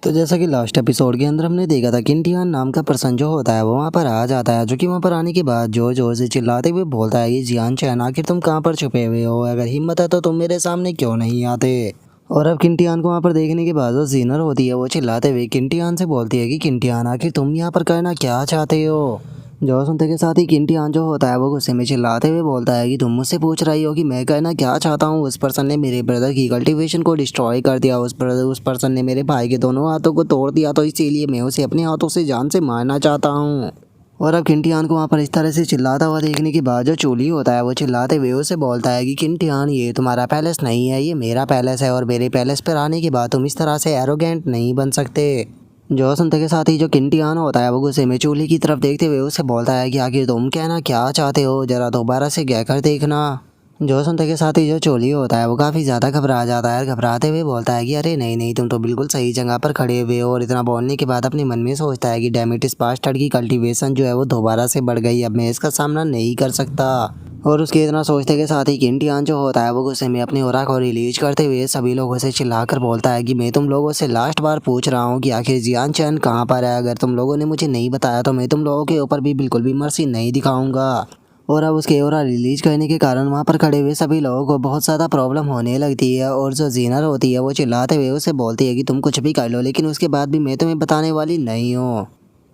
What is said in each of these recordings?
तो जैसा कि लास्ट एपिसोड के अंदर हमने देखा था कि इंटियान नाम का पर्सन जो होता है वो वहाँ पर आ जाता है, जो कि वहाँ पर आने के बाद जोर जोर से चिल्लाते हुए बोलता है कि जियान चैन आखिर तुम कहाँ पर छुपे हुए हो, अगर हिम्मत है तो तुम मेरे सामने क्यों नहीं आते। और अब किंटियान को वहाँ पर देखने के बाद जो जीनर होती है वो चिल्लाते हुए किंटियान से बोलती है कि किंटियान आखिर तुम यहाँ पर करना क्या चाहते हो। जो सुनते के साथ ही किंटियान जो होता है वो गुस्से में चिल्लाते हुए बोलता है कि तुम मुझसे पूछ रही हो कि मैं कहना क्या चाहता हूँ। उस पर्सन ने मेरे ब्रदर की कल्टीवेशन को डिस्ट्रॉय कर दिया, उस पर्सन ने मेरे भाई के दोनों हाथों को तोड़ दिया, तो इसीलिए मैं उसे अपने हाथों से जान से मारना चाहता हूँ। और अब किंटियान को वहाँ पर इस तरह से चिल्लाता हुआ देखने के बाद जो चूली होता है वो चिल्लाते हुए उसे बोलता है कि किंटियान ये तुम्हारा पैलेस नहीं है, ये मेरा पैलेस है, और मेरे पैलेस पर आने के बाद तुम इस तरह से एरोगेंट नहीं बन सकते। जो सुनते के साथ ही जो किंटियान होता है वो गुस्से में चूल्हे की तरफ देखते हुए उससे बोलता है कि आखिर तुम कहना क्या चाहते हो, जरा दोबारा से कहकर देखना। जो सुनते के साथ ही जो चोली होता है वो काफ़ी ज़्यादा घबरा जाता है, घबराते हुए बोलता है कि अरे नहीं नहीं, तुम तो बिल्कुल सही जगह पर खड़े हुए हो। और इतना बोलने के बाद अपने मन में सोचता है कि डैमिट इस बास्टर्ड की कल्टीवेशन जो है वो दोबारा से बढ़ गई, अब मैं इसका सामना नहीं कर सकता। और उसके इतना सोचते के साथ ही किंटियान जो होता है वो गुस्से में अपनी ओरा को रिलीज करते हुए सभी लोगों से चिल्लाकर बोलता है कि मैं तुम लोगों से लास्ट बार पूछ रहा हूँ कि आखिर जियान चैन कहाँ पर है, अगर तुम लोगों ने मुझे नहीं बताया तो मैं तुम लोगों के ऊपर भी बिल्कुल भी मर्सी नहीं दिखाऊंगा। और अब उसके ओरा रिलीज करने के कारण वहाँ पर खड़े हुए सभी लोगों को बहुत ज़्यादा प्रॉब्लम होने लगती है। और जो जीनर होती है वो चिल्लाते हुए उसे बोलती है कि तुम कुछ भी कर लो, लेकिन उसके बाद भी मैं तुम्हें बताने वाली नहीं हूँ।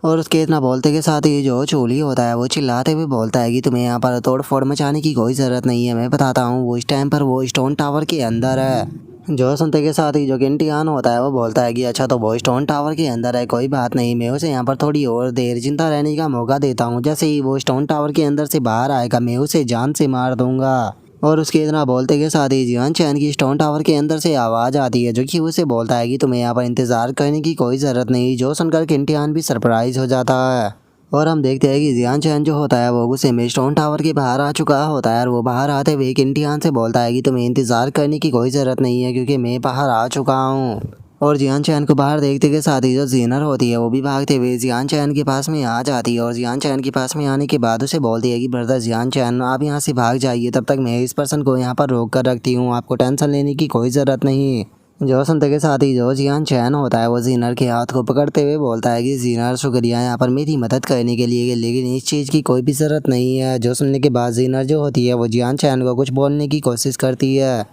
और उसके इतना बोलते के साथ ही जो चोली होता है वो चिल्लाते हुए बोलता है कि तुम्हें यहाँ पर तोड़ फोड़ मचाने की कोई ज़रूरत नहीं है, मैं बताता हूँ। वो इस टाइम पर वो स्टोन टावर के अंदर है। जो सुनते के साथ ही जो किंटियान होता है वो बोलता है कि अच्छा तो वो स्टोन टावर के अंदर है, कोई बात नहीं, मैं उसे यहाँ पर थोड़ी और देर जिंदा रहने का मौका देता हूँ, जैसे ही वो स्टोन टावर के अंदर से बाहर आएगा मैं उसे जान से मार दूंगा। और उसके इतना बोलते के साथ ही जियान चैन की स्टोन टावर के अंदर से आवाज़ आती है, जो कि उसे बोलता है कि तुम्हें यहाँ पर इंतज़ार करने की कोई ज़रूरत नहीं। जो सुनकर किंटियान भी सरप्राइज हो जाता है। और हम देखते हैं कि जियान चैन जो होता है वो गुस्से में स्टोन टावर के बाहर आ चुका होता है, और वो बाहर आते हुए किंटियान से बोलता है कि तुम्हें इंतज़ार करने की कोई ज़रूरत नहीं है क्योंकि मैं बाहर आ चुका हूँ। और जियान चैन को बाहर देखते के साथ ही जो जीनर होती है वो भी भागते हुए जियान चैन के पास में आ जाती है। और जियान चैन के पास में आने के बाद उसे बोलती है कि ब्रदर जियान चैन आप यहाँ से भाग जाइए, तब तक मैं इस पर्सन को यहाँ पर रोक कर रखती हूँ, आपको टेंशन लेने की कोई ज़रूरत नहीं। जो सुनते के साथ ही जो जियान चैन होता है वो जीनर के हाथ को पकड़ते हुए बोलता है कि जीनर शुक्रिया यहाँ पर मेरी मदद करने के लिए, लेकिन इस चीज़ की कोई भी ज़रूरत नहीं है। जो सुनने के बाद जीनर जो होती है वो जियान चैन को कुछ बोलने की कोशिश करती है,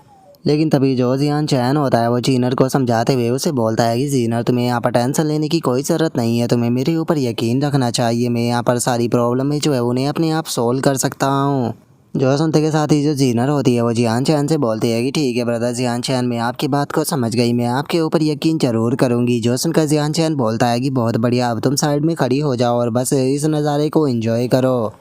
लेकिन तभी जो जियान चैन होता है वो जीनर को समझाते हुए उसे बोलता है कि जीनर तुम्हें यहाँ पर टेंशन लेने की कोई ज़रूरत नहीं है, तुम्हें मेरे ऊपर यकीन रखना चाहिए, मैं यहाँ पर सारी प्रॉब्लम है जो है उन्हें अपने आप सोल्व कर सकता हूँ। जो सुनते के साथ ही जो जीनर होती है वो जियान चैन से बोलती है कि ठीक है ब्रदर जियान चैन, मैं आपकी बात को समझ गई, मैं आपके ऊपर यकीन जरूर करूँगी। जो सुनकर जियान चैन बोलता है कि बहुत बढ़िया, अब तुम साइड में खड़ी हो जाओ और बस इस नज़ारे को एंजॉय करो।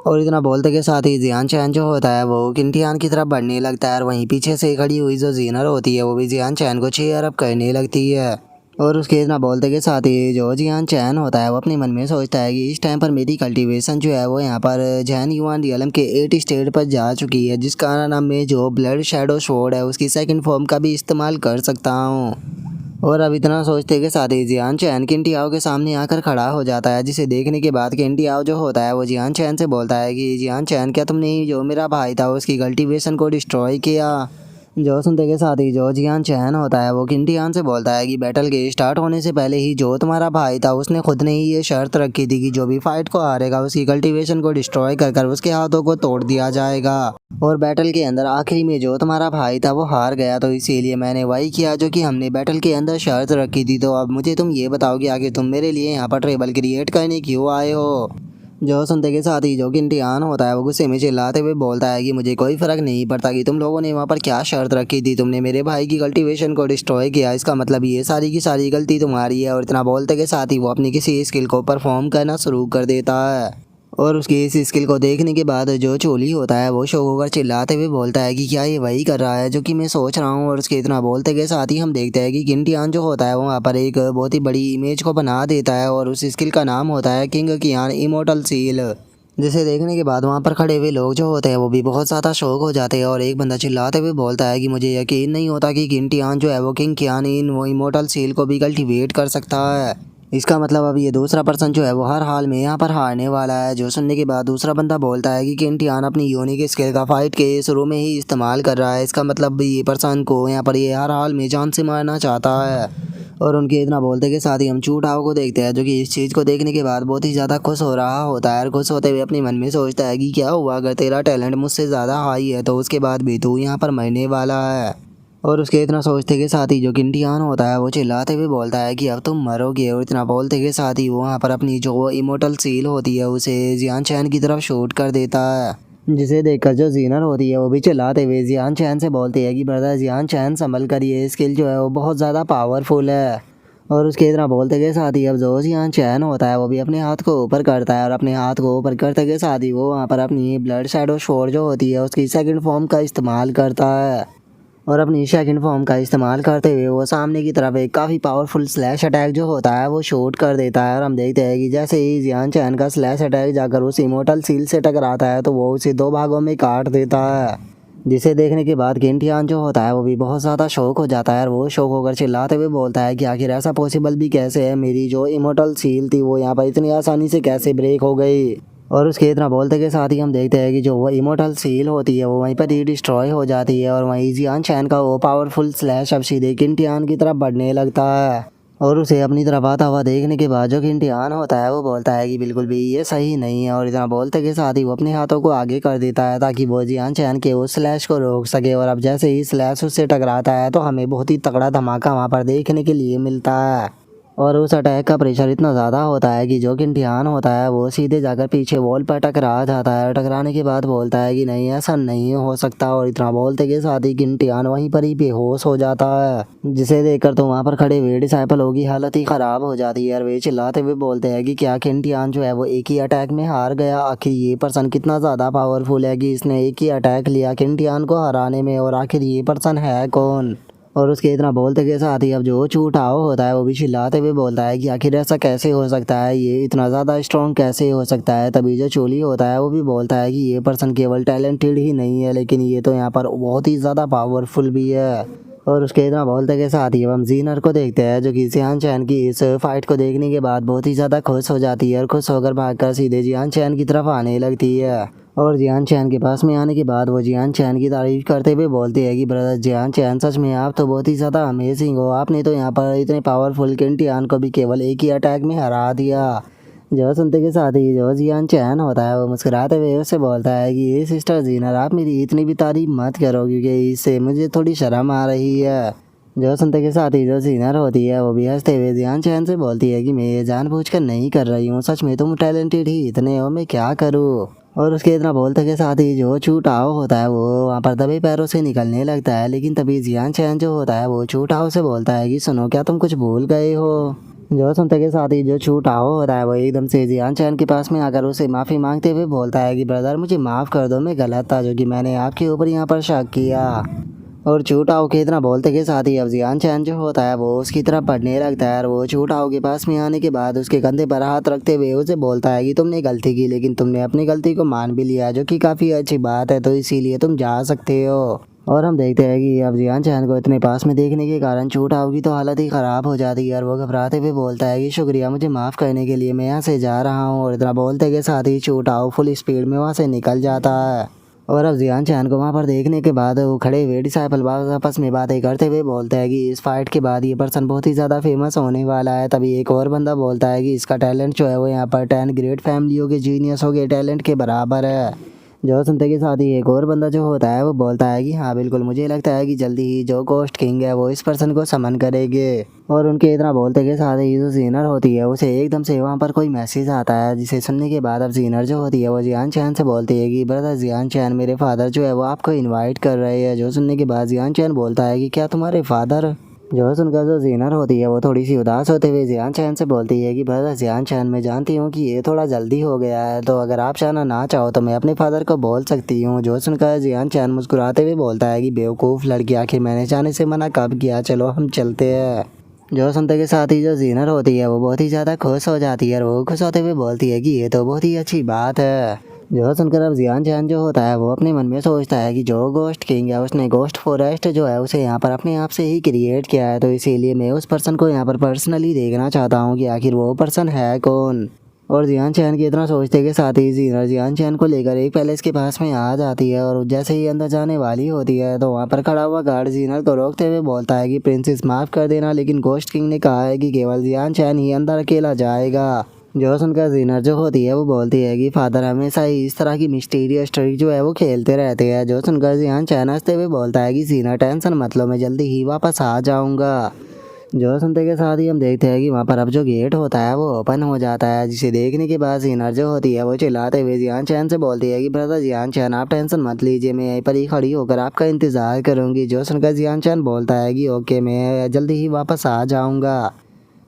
और इतना बोलते के साथ ही जियान चैन जो होता है वो किंटियान की तरफ बढ़ने लगता है, और वहीं पीछे से खड़ी हुई जो जीनर होती है वो भी जियान चैन को चीयर अप करने लगती है। और उसके इतना बोलते के साथ ही जो जियान चैन होता है वो अपने मन में सोचता है कि इस टाइम पर मेरी कल्टीवेशन जो है वो यहाँ पर जैन युआन रियलम के 8 स्टेट पर जा चुकी है, जिस कारण अब मैं जो ब्लड शैडो स्वॉर्ड है उसकी सेकंड फॉर्म का भी इस्तेमाल कर सकता हूँ। और अब इतना सोचते के साथ ही जियान चैन किंटियाओ के सामने आकर खड़ा हो जाता है, जिसे देखने के बाद किंटियाओ जो होता है वो जियान चैन से बोलता है कि जियान चैन क्या तुमने जो मेरा भाई था उसकी कल्टीवेशन को डिस्ट्रॉय किया। जो सुनते के साथ ही जो जियान चैन होता है वो किंटियान से बोलता है कि बैटल के स्टार्ट होने से पहले ही जो तुम्हारा भाई था उसने खुद ने ही ये शर्त रखी थी कि जो भी फाइट को हारेगा उसकी कल्टीवेशन को डिस्ट्रॉय कर उसके हाथों को तोड़ दिया जाएगा। और बैटल के अंदर आखिरी में जो तुम्हारा भाई था वो हार गया, तो इसीलिए मैंने वही किया जो कि हमने बैटल के अंदर शर्त रखी थी। तो अब मुझे तुम ये बताओ कि आगे तुम मेरे लिए यहाँ पर ट्रेबल क्रिएट करने क्यों आए हो। जो सुनते के साथ ही जो किंटियान होता है वो गुस्से में चिल्लाते हुए बोलता है कि मुझे कोई फ़र्क नहीं पड़ता कि तुम लोगों ने वहाँ पर क्या शर्त रखी थी, तुमने मेरे भाई की कल्टीवेशन को डिस्ट्रॉय किया, इसका मतलब ये सारी की सारी गलती तुम्हारी है। और इतना बोलते के साथ ही वो अपनी किसी स्किल को परफॉर्म करना शुरू कर देता है। और उसकी इस स्किल को देखने के बाद जो चोली होता है वो शौक होकर चिल्लाते हुए बोलता है कि क्या ये वही कर रहा है जो कि मैं सोच रहा हूँ। और उसके इतना बोलते के साथ ही हम देखते हैं कि किंटियान जो होता है वो वहाँ पर एक बहुत ही बड़ी इमेज को बना देता है, और उस स्किल का नाम होता है किंग कियान इमोर्टल सील, जिसे देखने के बाद वहाँ पर खड़े हुए लोग जो होते हैं वो भी बहुत ज़्यादा शौक हो जाते हैं। और एक बंदा चिल्लाते हुए बोलता है कि मुझे यकीन नहीं होता कि किंटियान जो है वो किंग कियान इन वो इमोर्टल सील को भी कल्टीवेट कर सकता है। इसका मतलब अब ये दूसरा पर्सन जो है वो हर हाल में यहाँ पर हारने वाला है। जो सुनने के बाद दूसरा बंदा बोलता है कि किंटियान अपनी यूनिक स्किल का फाइट के शुरू में ही इस्तेमाल कर रहा है। इसका मतलब ये पर्सन को यहाँ पर ये हर हाल में जान से मारना चाहता है। और उनके इतना बोलते के साथ ही हम चूटाओ को देखते हैं, जो कि इस चीज़ को देखने के बाद बहुत ही ज़्यादा खुश हो रहा होता है। और खुश होते हुए अपने मन में सोचता है कि क्या हुआ, अगर तेरा टैलेंट मुझसे ज़्यादा हाई है तो उसके बाद भी तू यहाँ पर मरने वाला है। और उसके इतना सोचते के साथ ही जो किंटियान होता है वो चिल्लाते हुए बोलता है कि अब तुम मरोगे। और इतना बोलते के साथ ही वो वहाँ पर अपनी जो इमोर्टल सील होती है उसे जियान चैन की तरफ शूट कर देता है, जिसे देखकर जो जीनर होती है वो भी चिल्लाते हुए जियान चैन से बोलती है कि ब्रदर जियान चैन संभल कर, ये स्किल जो है वो बहुत ज़्यादा पावरफुल है। और उसके इतना बोलते के साथ ही अब जो जियान चैन होता है वो भी अपने हाथ को ऊपर करता है। और अपने हाथ को ऊपर करते के साथ ही वो वहाँ पर अपनी ब्लड शैडो शोर जो होती है उसकी सेकंड फॉर्म का इस्तेमाल करता है। और अपनी सेकंड फॉर्म का इस्तेमाल करते हुए वो सामने की तरफ एक काफ़ी पावरफुल स्लैश अटैक जो होता है वो शूट कर देता है। और हम देखते हैं कि जैसे ही जियान चैन का स्लैश अटैक जाकर उस इमोर्टल सील से टकराता है तो वो उसे दो भागों में काट देता है, जिसे देखने के बाद किंटियान जो होता है वो भी बहुत ज़्यादा शौक हो जाता है। और वो शौक होकर चिल्लाते हुए बोलता है कि आखिर ऐसा पॉसिबल भी कैसे है, मेरी जो इमोर्टल सील थी वो यहाँ पर इतनी आसानी से कैसे ब्रेक हो गई। और उसके इतना बोलते के साथ ही हम देखते हैं कि जो वो इमोर्टल सील होती है वो वहीं पर ही डिस्ट्रॉय हो जाती है। और वहीं जियान चैन का वो पावरफुल स्लैश अब सीधे किंटियान की तरफ बढ़ने लगता है। और उसे अपनी तरफ आता हुआ देखने के बाद जो किंटियान होता है वो बोलता है कि बिल्कुल भी ये सही नहीं है। और इतना बोलते के साथ ही वो अपने हाथों को आगे कर देता है ताकि वो जियान चैन के उस स्लैश को रोक सके। और अब जैसे ही स्लैश उससे टकराता है तो हमें बहुत ही तगड़ा धमाका वहाँ पर देखने के लिए मिलता है। और उस अटैक का प्रेशर इतना ज़्यादा होता है कि जो किंटियान होता है वो सीधे जाकर पीछे वॉल पर टकरा जाता है। टकराने के बाद बोलता है कि नहीं, ऐसा नहीं हो सकता। और इतना बोलते के साथ ही किंटियान वहीं पर ही बेहोश हो जाता है, जिसे देखकर तो वहाँ पर खड़े हुए डिसाइपलों की हालत ही ख़राब हो जाती है। और वे चिल्लाते हुए बोलते हैं कि क्या किंटियान जो है वो एक ही अटैक में हार गया, आखिर ये पर्सन कितना ज़्यादा पावरफुल है कि इसने एक ही अटैक लिया किंटियान को हराने में, और आखिर ये पर्सन है कौन। और उसके इतना बोलते के साथ ही अब जो चूटाओ होता है वो भी चिल्लाते हुए बोलता है कि आखिर ऐसा कैसे हो सकता है, ये इतना ज़्यादा स्ट्रॉन्ग कैसे हो सकता है। तभी जो चोली होता है वो भी बोलता है कि ये पर्सन केवल टैलेंटेड ही नहीं है लेकिन ये तो यहाँ पर बहुत ही ज़्यादा पावरफुल भी है। और उसके इतना बोलते के साथ ही अब हम जीनर को देखते हैं, जो कि जियान चैन की इस फाइट को देखने के बाद बहुत ही ज़्यादा खुश हो जाती है और खुश होकर भागकर सीधे जियान चैन की तरफ आने लगती है। और जियान चैन के पास में आने के बाद वो जियान चैन की तारीफ करते हुए बोलती है कि ब्रदर जियान चैन, सच में आप तो बहुत ही ज़्यादा अमेजिंग हो, आपने तो यहाँ पर इतने पावरफुल किंटियान को भी केवल एक ही अटैक में हरा दिया। जो सुनते के साथ ही जो जियान चैन होता है वो मुस्कुराते हुए उससे बोलता है कि ये सिस्टर जीनर, आप मेरी इतनी भी तारीफ मत करो क्योंकि इससे मुझे थोड़ी शर्म आ रही है। जो सुनते के साथ ही जो जीनर होती है वो भी हंसते हुए जियान चैन से बोलती है कि मैं ये जानबूझकर नहीं कर रही हूँ, सच में तुम टैलेंटेड ही इतने हो, मैं क्या करूँ। और उसके इतना बोलते के साथ ही जो चूटाओ होता है वो वहाँ पर दबे पैरों से निकलने लगता है। लेकिन तभी जियान चैन जो होता है वो चूटाओ से बोलता है कि सुनो, क्या तुम कुछ भूल गए हो। जो सुनते के साथ ही जो चूटाओ होता है वो एकदम से जियान चैन के पास में आकर उसे माफ़ी मांगते हुए बोलता है कि ब्रदर मुझे माफ़ कर दो, मैं गलत था जो कि मैंने आपके ऊपर यहाँ पर शक किया। और चूटाओ के इतना बोलते के साथ ही अब जियान चैन जो होता है वो उसकी तरफ बढ़ने लगता है। और वो चूटाओ के पास में आने के बाद उसके कंधे पर हाथ रखते हुए उसे बोलता है कि तुमने गलती की लेकिन तुमने अपनी गलती को मान भी लिया, जो कि काफ़ी अच्छी बात है, तो इसीलिए तुम जा सकते हो। और हम देखते हैं कि अब जियान चैन को इतने पास में देखने के कारण चूटाओ की तो हालत ही ख़राब हो जाती है। और वो घबराते हुए बोलता है कि शुक्रिया मुझे माफ़ करने के लिए, मैं यहाँ से जा रहा हूँ। और इतना बोलते के साथ ही चूटाओ फुल स्पीड में वहाँ से निकल जाता है। और अब जियान चैन को वहाँ पर देखने के बाद वो खड़े हुए डिसाइपल आपस में बातें करते हुए बोलते हैं कि इस फाइट के बाद ये पर्सन बहुत ही ज़्यादा फेमस होने वाला है। तभी एक और बंदा बोलता है कि इसका टैलेंट जो है वो यहाँ पर 10 ग्रेट फैमिलियों के जीनियसों के टैलेंट के बराबर है। जो सुनते के साथ ही एक और बंदा जो होता है वो बोलता है कि हाँ बिल्कुल, मुझे लगता है कि जल्दी ही जो गोस्ट किंग है वो इस पर्सन को समन करेंगे। और उनके इतना बोलते के साथ ही जो जीनर होती है उसे एकदम से वहाँ पर कोई मैसेज आता है, जिसे सुनने के बाद अब जीनर जो होती है वो जियान चैन से बोलती है कि ब्रदर जियान चैन, मेरे फादर जो है वो आपको इन्वाइट कर रहे हैं। जो सुनने के बाद जियान चैन बोलता है कि क्या तुम्हारे फादर। जो सुनकर जो जीनर होती है वो थोड़ी सी उदास होते हुए जियान चैन से बोलती है कि ब्रदर जियान चैन, मैं जानती हूँ कि ये थोड़ा जल्दी हो गया है, तो अगर आप जाना ना चाहो तो मैं अपने फादर को बोल सकती हूँ। जो सुनकर जियान चैन मुस्कुराते हुए बोलता है कि बेवकूफ़ लड़की, आखिर मैंने जाने से मना कब किया, चलो हम चलते हैं। जो सुनते के साथ ही जो जीनर होती है वो बहुत ही ज़्यादा खुश हो जाती है और वो खुश होते हुए बोलती है कि ये तो बहुत ही अच्छी बात है। जो सुनकर अब जियान चैन जो होता है वो अपने मन में सोचता है कि जो गोस्ट किंग है उसने गोस्ट फॉरेस्ट जो है उसे यहाँ पर अपने आप से ही क्रिएट किया है, तो इसीलिए मैं उस पर्सन को यहाँ पर पर्सनली देखना चाहता हूँ कि आखिर वो पर्सन है कौन। और जियान चैन की इतना सोचते के साथ ही जीनर जियान चैन को लेकर एक पैलेस के पास में आ जाती है और जैसे ही अंदर जाने वाली होती है तो वहाँ पर खड़ा हुआ गार्ड जीनर को रोकते हुए बोलता है कि प्रिंसेस माफ़ कर देना, लेकिन गोस्ट किंग ने कहा है कि केवल जियान चैन ही अंदर अकेला जाएगा। जो सुनकर जीनर जो होती है वो बोलती है कि फादर हमेशा ही इस तरह की मिस्टीरियस ट्रिक जो है वो खेलते रहते हैं। जो सुनकर जियान चैन हंसते हुए बोलता है कि जीनर टेंशन मत लो, मैं जल्दी ही वापस आ जाऊँगा। जो सुनते के साथ ही हम देखते हैं कि वहाँ पर अब जो गेट होता है वो ओपन हो जाता है, जिसे देखने के बाद जीनर जो होती है वो चिल्लाते हुए जियान चैन से बोलती है कि ब्रदर जियान चैन आप टेंशन मत लीजिए, मैं यहीं पर ही खड़ी होकर आपका इंतज़ार करूँगी। जो सुनकर जियान चैन बोलता है कि ओके मैं जल्दी ही वापस आ जाऊँगा।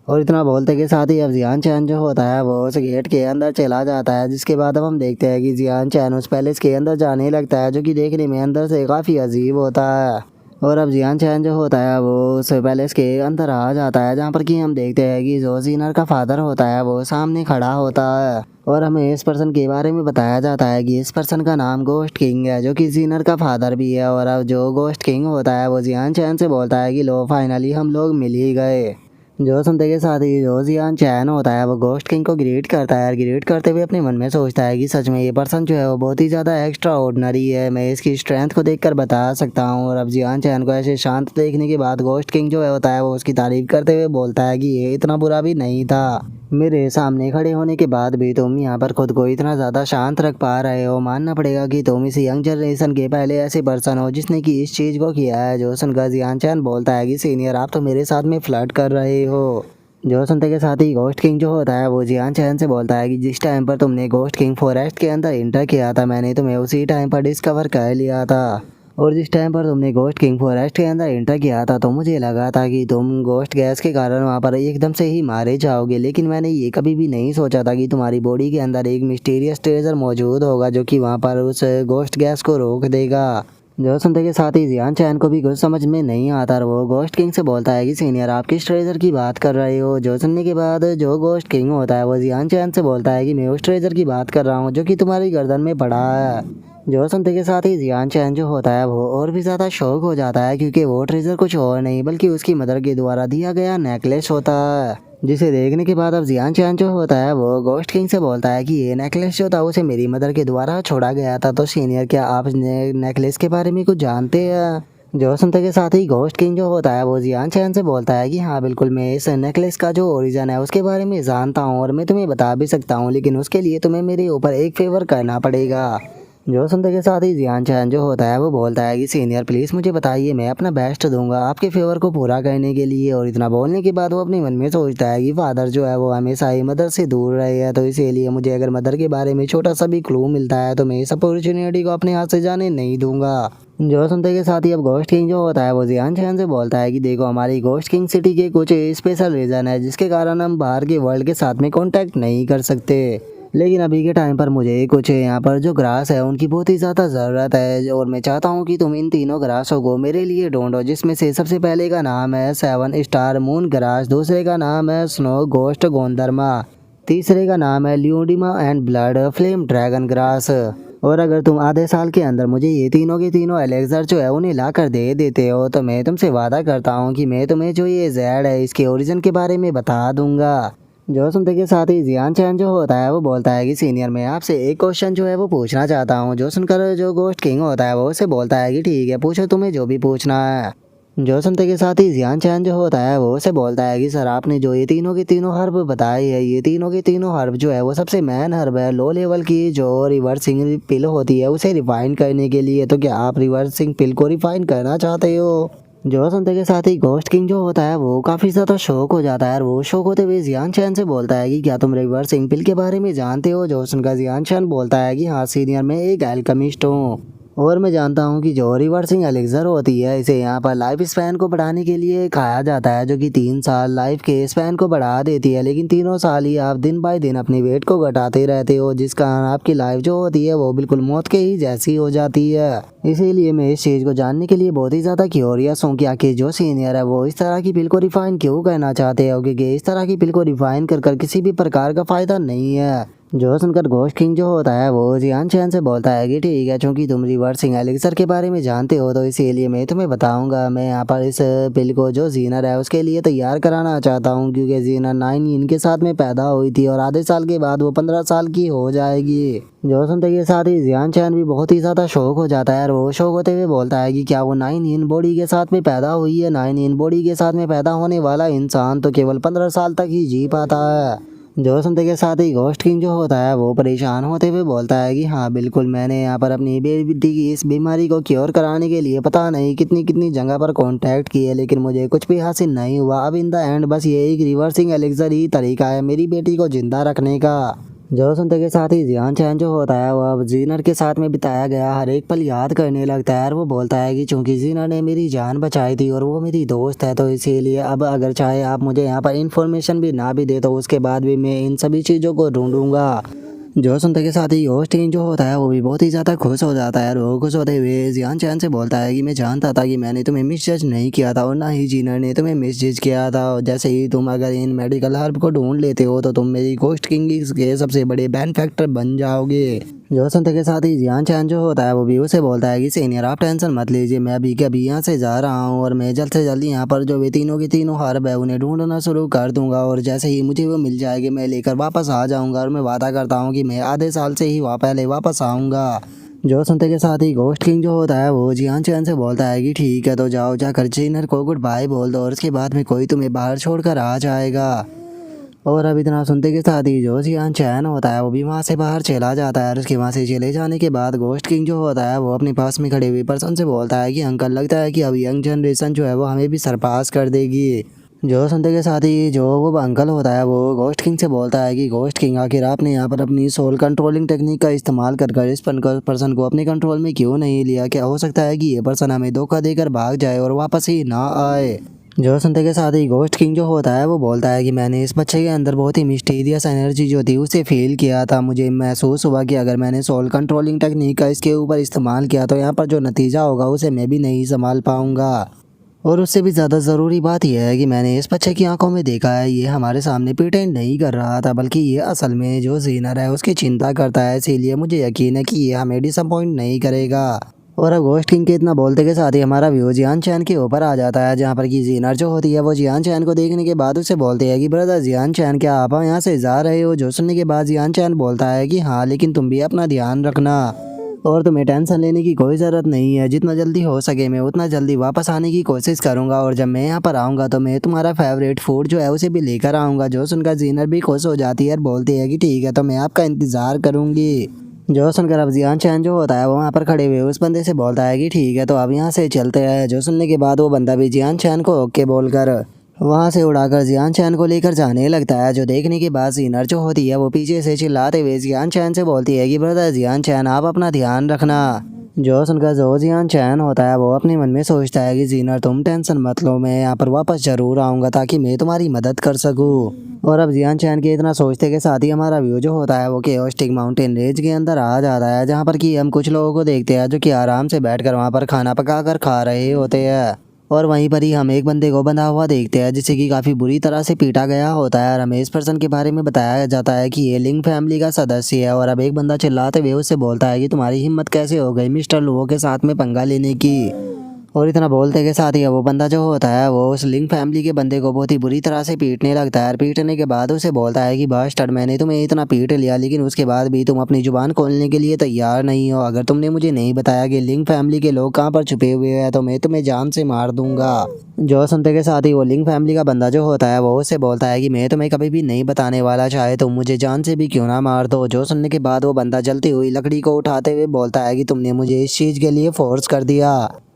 और इतना बोलते के साथ ही अब जियान चैन जो होता है वो उस गेट के अंदर चला जाता है, जिसके बाद अब हम देखते हैं कि जियान चैन उस पैलेस के अंदर जाने लगता है, जो कि देखने में अंदर से काफ़ी अजीब होता है। और अब जियान चैन जो होता है वो उस पैलेस के अंदर आ जाता है, जहाँ पर कि हम देखते हैं कि जो जीनर का फादर होता है वो सामने खड़ा होता है। और हमें इस पर्सन के बारे में बताया जाता है कि इस पर्सन का नाम गोस्ट किंग है, जो कि जीनर का फादर भी है। और अब जो गोस्ट किंग होता है वो जियान चैन से बोलता है कि लो फाइनली हम लोग मिल ही गए। जो सुनते के साथ ही जो जियान चैन होता है वो गोस्ट किंग को ग्रीट करता है, और ग्रीट करते हुए अपने मन में सोचता है कि सच में ये पर्सन जो है वो बहुत ही ज़्यादा एक्स्ट्रा ऑर्डिनरी है, मैं इसकी स्ट्रेंथ को देखकर बता सकता हूँ। और अब जियान चैन को ऐसे शांत देखने के बाद गोस्ट किंग जो है होता है वो उसकी तारीफ करते हुए बोलता है कि ये इतना बुरा भी नहीं था, मेरे सामने खड़े होने के बाद भी तुम यहाँ पर खुद को इतना ज़्यादा शांत रख पा रहे हो, मानना पड़ेगा कि तुम इस यंग जनरेशन के पहले ऐसे पर्सन हो जिसने कि इस चीज़ को किया है। जो सुनकर जियान चैन बोलता है कि सीनियर आप तो मेरे साथ में फ्लर्ट कर रहे हो। जो सुनते के साथ ही गोस्ट किंग जो होता है वो जियान चैन से बोलता है कि जिस टाइम पर तुमने गोस्ट किंग फॉरेस्ट के अंदर इंटर किया था मैंने तुम्हें उसी टाइम पर डिस्कवर कर लिया था, और जिस टाइम पर तुमने गोस्ट किंग फॉरेस्ट के अंदर इंटर किया था तो मुझे लगा था कि तुम गोस्ट गैस के कारण वहाँ पर एकदम से ही मारे जाओगे, लेकिन मैंने ये कभी भी नहीं सोचा था कि तुम्हारी बॉडी के अंदर एक मिस्टीरियस ट्रेजर मौजूद होगा जो कि वहाँ पर उस गोस्ट गैस को रोक देगा। जो सुनते के साथ ही जियान चैन को भी कुछ समझ में नहीं आता और वो गोस्ट किंग से बोलता है कि सीनियर आप किस ट्रेजर की बात कर रहे हो। जो सुनने के बाद जो गोस्ट किंग होता है वो जियान चैन से बोलता है कि मैं उस ट्रेजर की बात कर रहा हूँ जो कि तुम्हारी गर्दन में पड़ा है। जो सुनते के साथ ही जियान चैन जो होता है वो और भी ज़्यादा शौक हो जाता है, क्योंकि वो ट्रेजर कुछ और नहीं बल्कि उसकी मदर के द्वारा दिया गया नेकलेस होता है, जिसे देखने के बाद अब जियान चैन जो होता है वो गोस्ट किंग से बोलता है कि ये नेकलेस जो था उसे मेरी मदर के द्वारा छोड़ा गया था, तो सीनियर क्या आप नेकलेस के बारे में कुछ जानते हैं। जो सुनते के साथ ही गोस्ट किंग जो होता है वो जियान चैन से बोलता है कि हाँ बिल्कुल मैं इस नेकलेस का जो ओरिजिन है उसके बारे में जानता हूँ और मैं तुम्हें बता भी सकता हूँ, लेकिन उसके लिए तुम्हें मेरे ऊपर एक फेवर करना पड़ेगा। जो सुनते के साथ ही जियान चैन जो होता है वो बोलता है कि सीनियर प्लीज़ मुझे बताइए, मैं अपना बेस्ट दूंगा आपके फेवर को पूरा करने के लिए। और इतना बोलने के बाद वो अपने मन में सोचता है कि फादर जो है वो हमेशा ही मदर से दूर रहे हैं, तो इसीलिए मुझे अगर मदर के बारे में छोटा सा भी क्लू मिलता है तो मैं इस अपॉर्चुनिटी को अपने हाथ से जाने नहीं दूंगा। जो सुनते के साथ ही अब गोस्ट किंग जो होता है वो जियान चैन से बोलता है कि देखो हमारी गोस्ट किंग सिटी के कुछ स्पेशल रीज़न है जिसके कारण हम बाहर के वर्ल्ड के साथ में कॉन्टैक्ट नहीं कर सकते, लेकिन अभी के टाइम पर मुझे कुछ यहाँ पर जो ग्रास है उनकी बहुत ही ज़्यादा ज़रूरत है, और मैं चाहता हूँ कि तुम इन तीनों ग्रासों को मेरे लिए ढूंढो, जिसमें से सबसे पहले का नाम है 7 स्टार मून ग्रास, दूसरे का नाम है स्नो गोस्ट गोंदरमा, तीसरे का नाम है ल्यूडिमा and blood flame dragon grass. और अगर तुम आधे साल के अंदर मुझे ये तीनों के तीनों एलेक्सर जो है उन्हें ला कर दे देते हो तो मैं तुमसे वादा करता हूँ कि मैं तुम्हें जो ये जेड है इसके ओरिजिन के बारे में बता दूंगा। जो सुनते के साथ ही जियान चैन जो होता है वो बोलता है कि सीनियर मैं आपसे एक क्वेश्चन जो है वो पूछना चाहता हूँ। जो सुनकर जो गोस्ट किंग होता है वो उसे बोलता है कि ठीक है पूछो तुम्हें जो भी पूछना है। जो सुनते के साथ ही जियान चैन जो होता है वो उसे बोलता है कि सर आपने जो ये तीनों के तीनों हर्ब बताई है, ये तीनों के तीनों हर्ब जो है वो सबसे मेन हर्ब है लो लेवल की जो रिवर्सिंग पिल होती है उसे रिफाइन करने के लिए, तो क्या आप रिवर्सिंग पिल को रिफाइन करना चाहते हो। जो सुनते के साथ ही गोस्ट किंग जो होता है वो काफ़ी ज़्यादा शौक हो जाता है, और वो शौक होते हुए जियान चैन से बोलता है कि क्या तुम रिवर्सिंग पिल के बारे में जानते हो। जो सुनकर जियान चैन बोलता है कि हाँ सीनियर मैं एक एल्केमिस्ट हूँ और मैं जानता हूँ कि जो रिवर्सिंग एलिक्सर होती है इसे यहाँ पर लाइफ स्पैन को बढ़ाने के लिए खाया जाता है, जो कि 3 साल लाइफ के स्पैन को बढ़ा देती है, लेकिन तीनों साल ही आप दिन बाय दिन अपने वेट को घटाते रहते हो, जिस कारण आपकी लाइफ जो होती है वो बिल्कुल मौत के ही जैसी हो जाती है। इसीलिए मैं इस चीज़ को जानने के लिए बहुत ही ज़्यादा क्यूरियस हूँ कि आखिर जो सीनियर है वो इस तरह की पिल को रिफाइन क्यों करना चाहते हो, क्योंकि इस तरह की पिल को रिफाइन कर किसी भी प्रकार का फ़ायदा नहीं है। जो सुनकर घोस्ट किंग जो होता है वो जियान चैन से बोलता है कि ठीक है, चूंकि तुम रिवर्सिंग एलिक्सर के बारे में जानते हो तो इसीलिए मैं तुम्हें बताऊंगा। मैं यहाँ पर इस पिल को जो जीनर है उसके लिए तैयार कराना चाहता हूँ, क्योंकि जीनर 9 इनके साथ में पैदा हुई थी और आधे साल के बाद वो 15 साल की हो जाएगी। जो सुनते के साथ ही जियान चैन भी बहुत ही ज्यादा शौक हो जाता है और वो शौक होते हुए बोलता है कि क्या वो 9 इन बॉडी के साथ में पैदा हुई है। 9 इन बॉडी के साथ में पैदा होने वाला इंसान तो केवल 15 साल तक ही जी पाता है। जो सुनते के साथ ही घोस्ट किंग जो होता है वो परेशान होते हुए बोलता है कि हाँ बिल्कुल, मैंने यहाँ पर अपनी बेटी की इस बीमारी को क्योर कराने के लिए पता नहीं कितनी कितनी जगह पर कांटेक्ट किए, लेकिन मुझे कुछ भी हासिल नहीं हुआ। अब इन द एंड बस ये एक रिवर्सिंग एलिक्सर ही तरीका है मेरी बेटी को जिंदा रखने का। जो सुनते के साथ ही जियान चैन जो होता है वो अब जीनर के साथ में बिताया गया हर एक पल याद करने लगता है और वो बोलता है कि चूंकि जीनर ने मेरी जान बचाई थी और वो मेरी दोस्त है, तो इसीलिए अब अगर चाहे आप मुझे यहाँ पर इन्फॉर्मेशन भी ना भी दे तो उसके बाद भी मैं इन सभी चीज़ों को ढूंढूंगा। जो सुनते के साथ ही होस्टिंग जो होता है वो भी बहुत ही ज़्यादा खुश हो जाता है और वो खुश होते हुए जियान चैन से बोलता है कि मैं जानता था कि मैंने तुम्हें मिसजज नहीं किया था और ना ही जीनर ने तुम्हें मिसजज किया था। और जैसे ही तुम अगर इन मेडिकल हर्ब को ढूंढ लेते हो तो तुम मेरी घोस्ट किंग के सबसे बड़े बेनिफैक्टर बन जाओगे। जो सुनते के साथ ही जियान चैन जो होता है वो भी उसे बोलता है कि सीनियर आप टेंशन मत लीजिए, मैं अभी के अभी यहाँ से जा रहा हूँ और मैं जल्द से जल्द यहाँ पर जो वे तीनों के तीनों हर्ब है उन्हें ढूंढना शुरू कर दूंगा और जैसे ही मुझे वो मिल जाएगी मैं लेकर वापस आ जाऊंगा और मैं वादा करता हूँ कि मैं आधे साल से ही पहले वापस आऊँगा। जो सुनते के साथ ही घोस्ट किंग जो होता है वो जियान चैन से बोलता है कि ठीक है, तो जाओ जाकर जीनर को गुड बाय बोल दो और उसके बाद में कोई तुम्हें बाहर छोड़कर आ जाएगा। और अब इतना सुनते के साथ ही जो जियान चैन होता है वो भी वहाँ से बाहर चला जाता है और उसके वहाँ से चले जाने के बाद घोस्ट किंग जो होता है वो अपने पास में खड़े हुए पर्सन से बोलता है कि अंकल, लगता है कि अब यंग जनरेशन जो है वो हमें भी सरपास कर देगी। जो सुनते के साथ ही जो वो अंकल होता है वो घोस्ट किंग से बोलता है कि घोस्ट किंग, आखिर आपने यहाँ पर अपनी सोल कंट्रोलिंग टेक्निक का इस्तेमाल कर इस पर्सन को अपने कंट्रोल में क्यों नहीं लिया? क्या हो सकता है कि ये पर्सन हमें धोखा देकर भाग जाए और वापस ही ना आए? जो सुनते के साथ ही घोस्ट किंग जो होता है वो बोलता है कि मैंने इस बच्चे के अंदर बहुत ही मिस्टीरियस एनर्जी जो थी उसे फील किया था। मुझे महसूस हुआ कि अगर मैंने सोल कंट्रोलिंग टेक्निक का इसके ऊपर इस्तेमाल किया तो यहाँ पर जो नतीजा होगा उसे मैं भी नहीं संभाल पाऊंगा। और उससे भी ज़्यादा ज़रूरी बात यह है कि मैंने इस बच्चे की आंखों में देखा है, ये हमारे सामने प्रिटेंड नहीं कर रहा था, बल्कि ये असल में जो जीनर है उसकी चिंता करता है। इसीलिए मुझे यकीन है कि ये हमें डिसअपॉइंट नहीं करेगा। और अब घोस्ट किंग के इतना बोलते के साथ ही हमारा व्यू जियान चैन के ऊपर आ जाता है, जहाँ पर कि जीनर जो होती है वो जियान चैन को देखने के बाद उसे बोलती है कि ब्रदर जियान चैन, क्या आप यहाँ से जा रहे हो? जो सुनने के बाद जियान चैन बोलता है कि हाँ, लेकिन तुम भी अपना ध्यान रखना और तुम्हें टेंशन लेने की कोई ज़रूरत नहीं है। जितना जल्दी हो सके मैं उतना जल्दी वापस आने की कोशिश करूँगा और जब मैं यहाँ पर आऊँगा तो मैं तुम्हारा फेवरेट फूड जो है उसे भी लेकर आऊँगा। जो सुनकर जीनर भी खुश हो जाती है और बोलती है कि ठीक है, तो मैं आपका इंतज़ार करूँगी। जो सुनकर अब जियान चैन जो होता है वो वहाँ पर खड़े हुए उस बंदे से बोलता है कि ठीक है, तो अब यहाँ से चलते हैं। जो सुनने के बाद वो बंदा भी जियान चैन को ओके बोलकर वहाँ से उड़ाकर जियान चैन को लेकर जाने लगता है। जो देखने के बाद जीनर जो होती है वो पीछे से चिल्लाते हुए जियान चैन से बोलती है कि ब्रदर जियान चैन, आप अपना ध्यान रखना। जो सुनकर जो जियान चैन होता है वो अपने मन में सोचता है कि जीनर तुम टेंशन मत लो, मैं यहाँ पर वापस ज़रूर आऊँगा ताकि मैं तुम्हारी मदद कर सकूँ। और अब जियान चैन के इतना सोचते के साथ ही हमारा व्यू जो होता है वो केओस्टिक माउंटेन रेंज के अंदर आ जाता है, जहाँ पर कि हम कुछ लोगों को देखते हैं जो कि आराम से बैठकर वहाँ पर खाना पका कर खा रहे होते हैं। और वहीं पर ही हम एक बंदे को बंधा हुआ देखते हैं जिसे कि काफ़ी बुरी तरह से पीटा गया होता है और हमें इस पर्सन के बारे में बताया जाता है कि ये लिंग फैमिली का सदस्य है। और अब एक बंदा चिल्लाते हुए उससे बोलता है कि तुम्हारी हिम्मत कैसे हो गई मिस्टर लुओ के साथ में पंगा लेने की? और इतना बोलते के साथ ही वो बंदा जो होता है वो उस लिंग फैमिली के बंदे को बहुत ही बुरी तरह से पीटने लगता है और पीटने के बाद उसे बोलता है कि बास्टर्ड, मैंने तुम्हें इतना पीट लिया लेकिन उसके बाद भी तुम अपनी जुबान खोलने के लिए तैयार नहीं हो। अगर तुमने मुझे नहीं बताया कि लिंग फैमिली के लोग कहाँ पर छुपे हुए हैं तो मैं तुम्हें जान से मार दूंगा। जो सुनते के साथ ही वो लिंग फैमिली का बंदा जो होता है वो उसे बोलता है कि मैं तुम्हें कभी भी नहीं बताने वाला, चाहे तुम मुझे जान से भी क्यों ना मार दो। जो सुनने के बाद वो बंदा जलती हुई लकड़ी को उठाते हुए बोलता है कि तुमने मुझे इस चीज़ के लिए फोर्स कर दिया।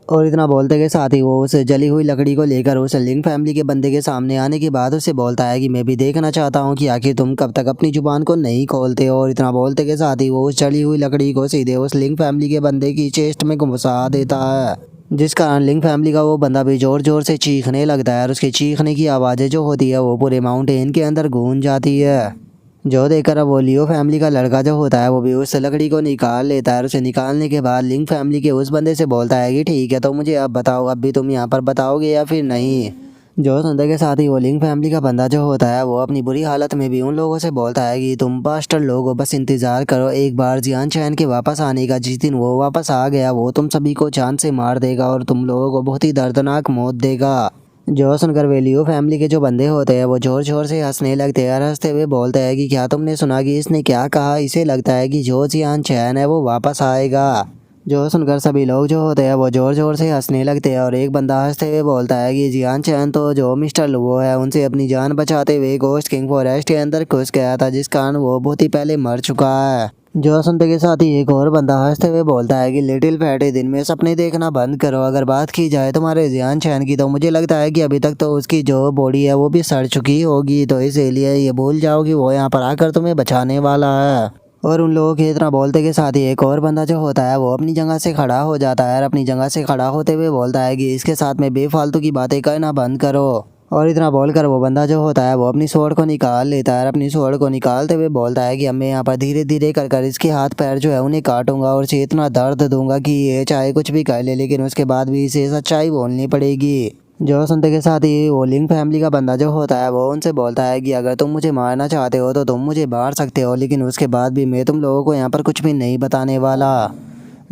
और इतना बोलते के साथ ही वो उस जली हुई लकड़ी को लेकर उस लिंग फैमिली के बंदे के सामने आने के बाद उसे बोलता है कि मैं भी देखना चाहता हूँ कि आखिर तुम कब तक अपनी जुबान को नहीं खोलते हो। और इतना बोलते के साथ ही वो उस जली हुई लकड़ी को सीधे उस लिंग फैमिली के बंदे की चेस्ट में घुसा देता है, जिस कारण लिंग फैमिली का वो बंदा भी जोर जोर से चीखने लगता है और उसके चीखने की आवाज़ें जो होती है वो पूरे माउंटेन के अंदर गूंज जाती है। जो देखकर अब वो लियो फैमिली का लड़का जो होता है वो भी उस लकड़ी को निकाल लेता है और उसे निकालने के बाद लिंग फैमिली के उस बंदे से बोलता है कि ठीक है, तो मुझे अब बताओ, अब भी तुम यहाँ पर बताओगे या फिर नहीं? जो सुनते के साथ ही वो लिंग फैमिली का बंदा जो होता है वो अपनी बुरी हालत में भी उन लोगों से बोलता है कि तुम बास्टर लोगों बस इंतजार करो एक बार जियान चैन के वापस आने का। जिस दिन वो वापस आ गया वो तुम सभी को जान से मार देगा और तुम लोगों को बहुत ही दर्दनाक मौत देगा। जो सुनकर वे लियो फैमिली के जो बंदे होते हैं वो जोर जोर से हंसने लगते हैं और हंसते हुए बोलते हैं कि क्या तुमने सुना कि इसने क्या कहा, इसे लगता है कि जो जियान चैन है वो वापस आएगा। जो सुनकर सभी लोग जो होते हैं वो जोर जोर से हंसने लगते हैं और एक बंदा हंसते हुए बोलता है कि जियान चैन तो जो मिस्टर लुओ है उनसे अपनी जान बचाते हुए गोश्त किंग फॉरेस्ट के अंदर घुस गया था, जिस कारण वो बहुत ही पहले मर चुका है। जो सुनते के साथ ही एक और बंदा हंसते हुए बोलता है कि लिटिल फैटी दिन में सपने देखना बंद करो। अगर बात की जाए तुम्हारे जियान चैन की तो मुझे लगता है कि अभी तक तो उसकी जो बॉडी है वो भी सड़ चुकी होगी, तो इसीलिए ये भूल जाओ कि वो यहाँ पर आकर तुम्हें बचाने वाला है। और उन लोगों के इतना बोलते के साथ ही एक और बंदा जो होता है वो अपनी जगह से खड़ा हो जाता है और अपनी जगह से खड़ा होते हुए बोलता है कि इसके साथ में बेफालतू की बातें करना बंद करो। और इतना बोलकर वो बंदा जो होता है वो अपनी स्वॉर्ड को निकाल लेता है और अपनी स्वॉर्ड को निकालते हुए बोलता है कि अब मैं यहाँ पर धीरे धीरे कर कर इसके हाथ पैर जो है उन्हें काटूंगा और इसे इतना दर्द दूंगा कि ये चाहे कुछ भी कर ले, लेकिन उसके बाद भी इसे सच्चाई बोलनी पड़ेगी। जो सुनते के साथ ही वो लिंग फैमिली का बंदा जो होता है वो उनसे बोलता है कि अगर तुम मुझे मारना चाहते हो तो तुम मुझे मार सकते हो, लेकिन उसके बाद भी मैं तुम लोगों को यहाँ पर कुछ भी नहीं बताने वाला।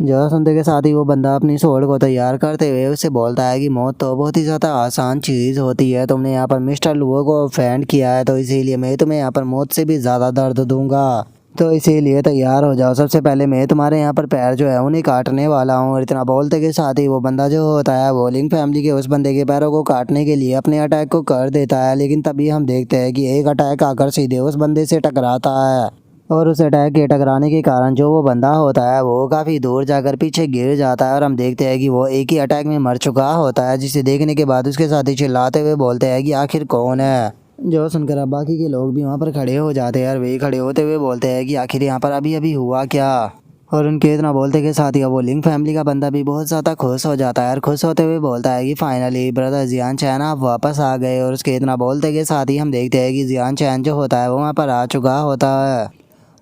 जो सुनते के साथ ही वो बंदा अपनी सोड को तैयार करते हुए उससे बोलता है कि मौत तो बहुत ही ज़्यादा आसान चीज़ होती है, तुमने यहाँ पर मिस्टर लुओ को फ्रेंड किया है तो इसीलिए मैं तुम्हें यहाँ पर मौत से भी ज़्यादा दर्द दूंगा, तो इसीलिए तैयार हो जाओ। सबसे पहले मैं तुम्हारे यहाँ पर पैर जो है उन्हें काटने वाला हूँ। और इतना बोलते के साथ ही वो बंदा जो होता है वो लिंग फैमिली के उस बंदे के पैरों को काटने के लिए अपने अटैक को कर देता है, लेकिन तभी हम देखते हैं कि एक अटैक आकर सीधे उस बंदे से टकराता है और उस अटैक के टकराने के कारण जो वो बंदा होता है वो काफ़ी दूर जाकर पीछे गिर जाता है और हम देखते हैं कि वो एक ही अटैक में मर चुका होता है, जिसे देखने के बाद उसके साथी चिल्लाते हुए बोलते हैं कि आखिर कौन है। जो सुनकर अब बाकी के लोग भी वहाँ पर खड़े हो जाते हैं और वे खड़े होते हुए बोलते हैं कि आखिर यहाँ पर अभी अभी हुआ क्या। और उनके इतना बोलते के साथ ही अब वो लिंग फैमिली का बंदा भी बहुत ज़्यादा खुश हो जाता है और खुश होते हुए बोलता है कि फाइनली ब्रदर जियान चैन आप वापस आ गए। और उसके इतना बोलते के साथ ही हम देखते हैं कि जियान चैन जो होता है वो वहाँ पर आ चुका होता है।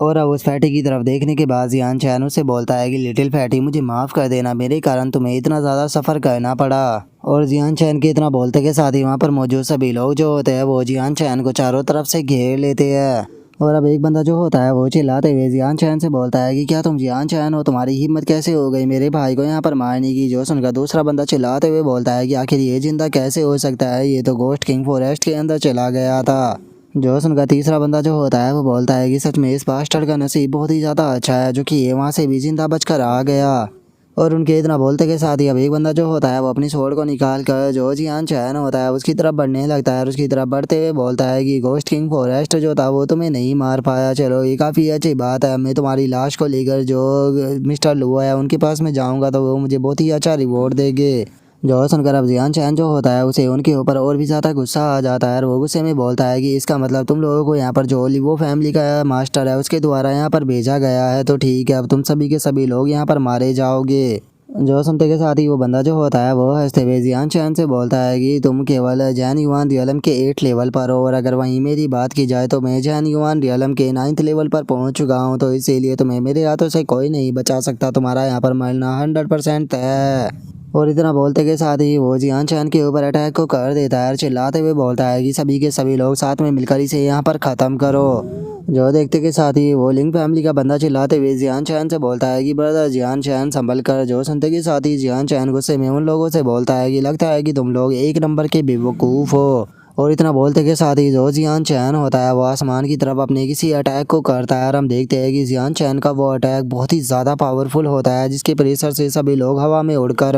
और अब उस फैटी की तरफ देखने के बाद जियान चैन उससे बोलता है कि लिटिल फैटी मुझे माफ़ कर देना, मेरे कारण तुम्हें इतना ज़्यादा सफ़र करना पड़ा। और जियान चैन के इतना बोलते के साथ ही वहाँ पर मौजूद सभी लोग जो होते हैं वो जियान चैन को चारों तरफ से घेर लेते हैं। और अब एक बंदा जो होता है वो चिल्लाते हुए जियान चैन से बोलता है कि क्या तुम जियान चैन हो, तुम्हारी हिम्मत कैसे हो गई मेरे भाई को यहाँ पर मारने की। जो सुनकर दूसरा बंदा चिल्लाते हुए बोलता है कि आखिर ये जिंदा कैसे हो सकता है, ये तो गोश्त किंग फॉरेस्ट के अंदर चला गया था। जो सुनकर तीसरा बंदा जो होता है वो बोलता है कि सच में इस बास्टर्ड का नसीब बहुत ही ज़्यादा अच्छा है जो कि ये वहाँ से भी जिंदा बचकर आ गया। और उनके इतना बोलते के साथ ही अब एक बंदा जो होता है वो अपनी स्वॉर्ड को निकाल कर जो जियान चैन होता है उसकी तरफ बढ़ने लगता है और उसकी तरफ बढ़ते हुए बोलता है कि गोश्त किंग फॉरेस्ट जो था वो तुम्हें नहीं मार पाया, चलो ये काफ़ी अच्छी बात है। मैं तुम्हारी लाश को लेकर जो मिस्टर लुओ है उनके पास में जाऊँगा तो वो मुझे बहुत ही अच्छा रिवॉर्ड देंगे। जो सुनकर अब जियान चैन जो होता है उसे उनके ऊपर और भी ज़्यादा गुस्सा आ जाता है और वो गुस्से में बोलता है कि इसका मतलब तुम लोगों को यहाँ पर जो लिवो फैमिली का मास्टर है उसके द्वारा यहाँ पर भेजा गया है, तो ठीक है अब तुम सभी के सभी लोग यहाँ पर मारे जाओगे। जो सुनते के साथ ही वो बंदा जो होता है वो हंसते हुए जियान चैन से बोलता है कि तुम केवल जैन युआन रियलम के 8 लेवल पर हो और अगर वहीं मेरी बात की जाए तो मैं जैन युआन रियलम के 9th लेवल पर पहुंच चुका हूं, तो इसीलिए तुम्हें मेरे हाथों से कोई नहीं बचा सकता, तुम्हारा यहाँ पर मरना 100% है। और इतना बोलते के साथ ही वो जियान चैन के ऊपर अटैक को कर देता है और चिल्लाते हुए बोलता है कि सभी के सभी लोग साथ में मिलकर इसे यहाँ पर ख़त्म करो। जो देखते के साथ ही वो लिंग फैमिली का बंदा चिल्लाते हुए जियान चैन से बोलता है कि ब्रदर जियान चैन संभल कर। जो सुनते के साथ ही जियान चैन गुस्से में उन लोगों से बोलता है कि लगता है कि तुम लोग एक नंबर के बेवकूफ़ हो। और इतना बोलते के साथ ही जो जियान चैन होता है वो आसमान की तरफ अपने किसी अटैक को करता है और हम देखते हैं कि जियान चैन का वो अटैक बहुत ही ज़्यादा पावरफुल होता है, जिसके प्रेशर से सभी लोग हवा में उड़कर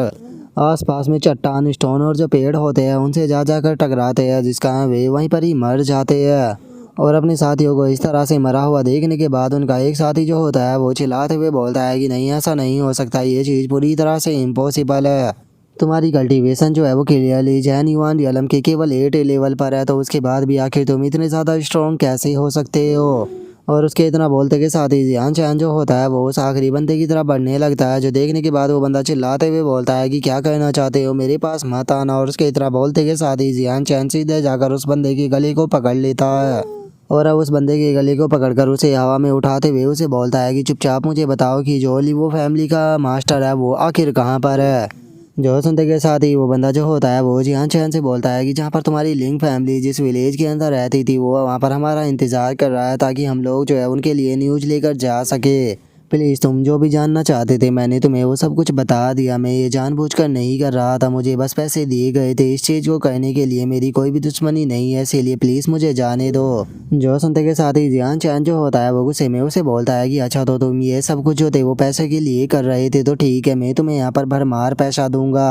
आसपास में चट्टान स्टोन और जो पेड़ होते हैं उनसे जा जाकर टकराते हैं, जिसका वे वहीं पर ही मर जाते हैं। और अपने साथियों को इस तरह से मरा हुआ देखने के बाद उनका एक साथी जो होता है वो चिल्लाते हुए बोलता है कि नहीं ऐसा नहीं हो सकता, ये चीज़ पूरी तरह से इम्पॉसिबल है। तुम्हारी कल्टीवेशन जो है वो क्लियरली जैन युआन रियलम के केवल 8 लेवल पर है, तो उसके बाद भी आखिर तुम इतने ज़्यादा स्ट्रॉन्ग कैसे हो सकते हो। और उसके इतना बोलते के साथ ही जियान चैन जो होता है वो उस आखिरी बंदे की तरफ बढ़ने लगता है, जो देखने के बाद वो बंदा चिल्लाते हुए बोलता है कि क्या कहना चाहते हो, मेरे पास मत आना। और उसके इतना बोलते के साथ ही जियान चैन सीधे जाकर उस बंदे की गले को पकड़ लेता है और अब उस बंदे के गले को पकड़कर उसे हवा में उठाते हुए उसे बोलता है कि चुपचाप मुझे बताओ कि जो लिवो फैमिली का मास्टर है वो आखिर कहाँ पर है। जो सुनते के साथ ही वो बंदा जो होता है वो जियान चैन से बोलता है कि जहाँ पर तुम्हारी लिंक फैमिली जिस विलेज के अंदर रहती थी वो वहाँ पर हमारा इंतज़ार कर रहा है ताकि हम लोग जो है उनके लिए न्यूज़ लेकर जा सके। प्लीज़ तुम जो भी जानना चाहते थे मैंने तुम्हें वो सब कुछ बता दिया। मैं ये जानबूझकर नहीं कर रहा था, मुझे बस पैसे दिए गए थे। इस चीज़ को करने के लिए मेरी कोई भी दुश्मनी नहीं है, इसीलिए प्लीज़ मुझे जाने दो। जो सुनते के साथ ही जियान चैन जो होता है वो गुस्से में उसे बोलता है कि अच्छा तो तुम ये सब कुछ जो थे वो पैसे के लिए कर रहे थे, तो ठीक है मैं तुम्हें यहाँ पर भरमार पैसा दूंगा।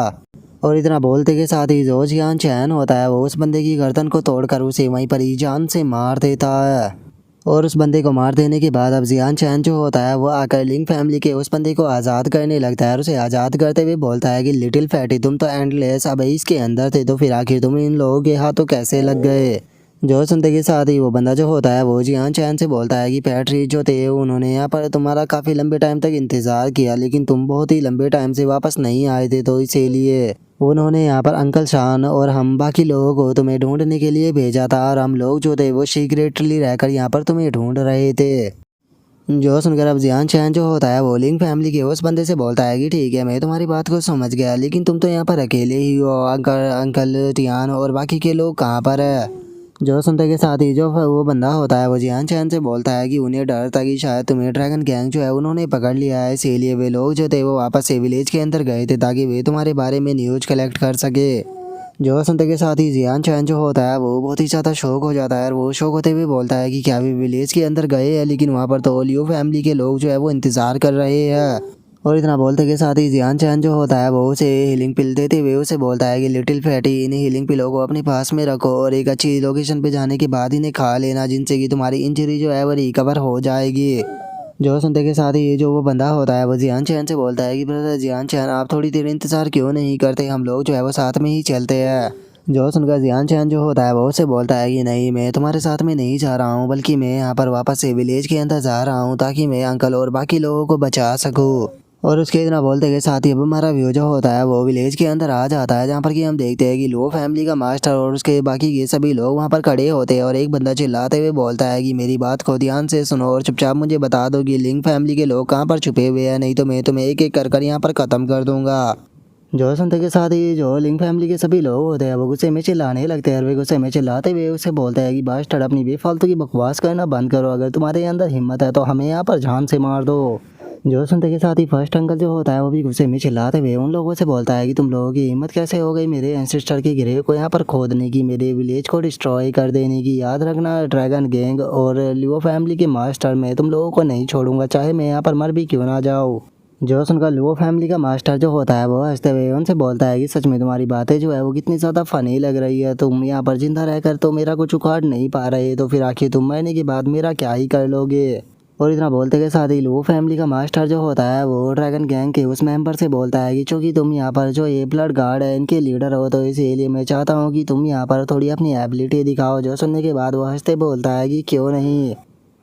और इतना बोलते के साथ ही जो जियान चैन होता है वो उस बंदे की गर्दन को तोड़कर उसे वहीं पर ही जान से मार देता है। और उस बंदे को मार देने के बाद अब जियान चैन जो होता है वो आकर लिंक फैमिली के उस बंदे को आज़ाद करने लगता है और उसे आज़ाद करते हुए बोलता है कि लिटिल फैटी तुम तो एंडलेस अब इसके अंदर थे, तो फिर आखिर तुम इन लोगों के हाथों कैसे लग गए। जो सुनते के साथ ही वो बंदा जो होता है वो जियान चैन से बोलता है कि पैट्री जो थे उन्होंने यहाँ पर तुम्हारा काफ़ी लंबे टाइम तक इंतज़ार किया, लेकिन तुम बहुत ही लंबे टाइम से वापस नहीं आए थे, तो इसीलिए उन्होंने यहाँ पर अंकल शान और हम बाकी लोगों को तुम्हें ढूंढने के लिए भेजा था, और हम लोग जो थे वो सीक्रेटली रहकर यहाँ पर तुम्हें ढूंढ रहे थे। जो सुनकर अब जियान चैन जो होता है वो लिंक फैमिली के उस बंदे से बोलता है कि ठीक है मैं तुम्हारी बात को समझ गया, लेकिन तुम तो यहाँ पर अकेले ही हो। अंकल अंकल टियान और बाकी के लोग कहाँ पर है। जो सुनते के साथ ही जो वो बंदा होता है वो जियान चैन से बोलता है कि उन्हें डर था कि शायद तुम्हें ड्रैगन गैंग जो है उन्होंने पकड़ लिया है, इसीलिए वे लोग जो थे वो वापस से विलेज के अंदर गए थे ताकि वे तुम्हारे बारे में न्यूज़ कलेक्ट कर सके। जो सुनते के साथ ही जियान चैन जो होता है वो बहुत ही ज़्यादा शौक हो जाता है और वो शौक होते हुए बोलता है कि क्या वे विलेज के अंदर गए हैं, लेकिन वहाँ पर तो लियो फैमिली के लोग जो है वो इंतज़ार कर रहे हैं। और इतना बोलते के साथ ही जियान चैन जो होता है वो उसे हीलिंग पिल देते हुए उसे बोलता है कि लिटिल फैटी इन हीलिंग पिलों को अपने पास में रखो और एक अच्छी लोकेशन पे जाने के बाद इन्हें खा लेना, जिनसे कि तुम्हारी इंजरी जो है वो रिकवर हो जाएगी। जो सुनते के साथ ही जो वो बंदा होता है वो जियान चैन से बोलता है कि ब्रदर जियान चैन आप थोड़ी देर इंतज़ार क्यों नहीं करते, हम लोग जो है वो साथ में ही चलते हैं। जो सुनकर जियान चैन जो होता है वो उससे बोलता है कि नहीं मैं तुम्हारे साथ में नहीं जा रहा हूँ, बल्कि मैं यहाँ पर वापस से विलेज के अंदर जा रहा हूँ ताकि मैं अंकल और बाकी लोगों को बचा सकूँ। और उसके इतना बोलते के साथ ही अब हमारा व्यू जो होता है वो विलेज के अंदर आ जाता है, जहाँ पर कि हम देखते हैं कि लो फैमिली का मास्टर और उसके बाकी के सभी लोग वहाँ पर खड़े होते हैं और एक बंदा चिल्लाते हुए बोलता है कि मेरी बात को ध्यान से सुनो और चुपचाप मुझे बता दो कि लिंक फैमिली के लोग कहाँ पर छुपे हुए हैं, नहीं तो मैं तुम्हें एक एक कर यहाँ पर ख़त्म कर दूंगा। जो सुनते के साथ ही जो लिंक फैमिली के सभी लोग होते हैं वो गुस्से में चिल्लाने लगते हैं और वे गुस्से में चिल्लाते हुए उससे बोलते हैं कि बास्टर्ड अपनी बेफालतू की बकवास करना बंद करो, अगर तुम्हारे अंदर हिम्मत है तो हमें यहाँ पर जान से मार दो। जो सुनते के साथ ही फर्स्ट अंकल जो होता है वो भी गुस्से में चिल्लाते हुए उन लोगों से बोलता है कि तुम लोगों की हिम्मत कैसे हो गई मेरे एंसेस्टर के ग्रेव को यहाँ पर खोदने की, मेरे विलेज को डिस्ट्रॉय कर देने की। याद रखना ड्रैगन गैंग और लियो फैमिली के मास्टर, मैं तुम लोगों को नहीं छोड़ूंगा चाहे मैं यहाँ पर मर भी क्यों ना जाऊँ। जो सुनकर लियो फैमिली का मास्टर जो होता है वो हंसते हुए उनसे बोलता है कि सच में तुम्हारी बातें जो है वो कितनी ज़्यादा फ़नी लग रही है, तुम यहाँ पर जिंदा रहकर तो मेरा कुछ उखाड़ नहीं पा रहे, तो फिर आखिर तुम मरने के बाद मेरा क्या ही कर लोगे। और इतना बोलते के साथ ही लो फैमिली का मास्टर जो होता है वो ड्रैगन गैंग के उस मेंबर से बोलता है कि चूंकि तुम यहाँ पर जो ये ब्लड गार्ड है इनके लीडर हो, तो इसीलिए मैं चाहता हूँ कि तुम यहाँ पर थोड़ी अपनी एबिलिटी दिखाओ। जो सुनने के बाद वो हंसते बोलता है कि क्यों नहीं।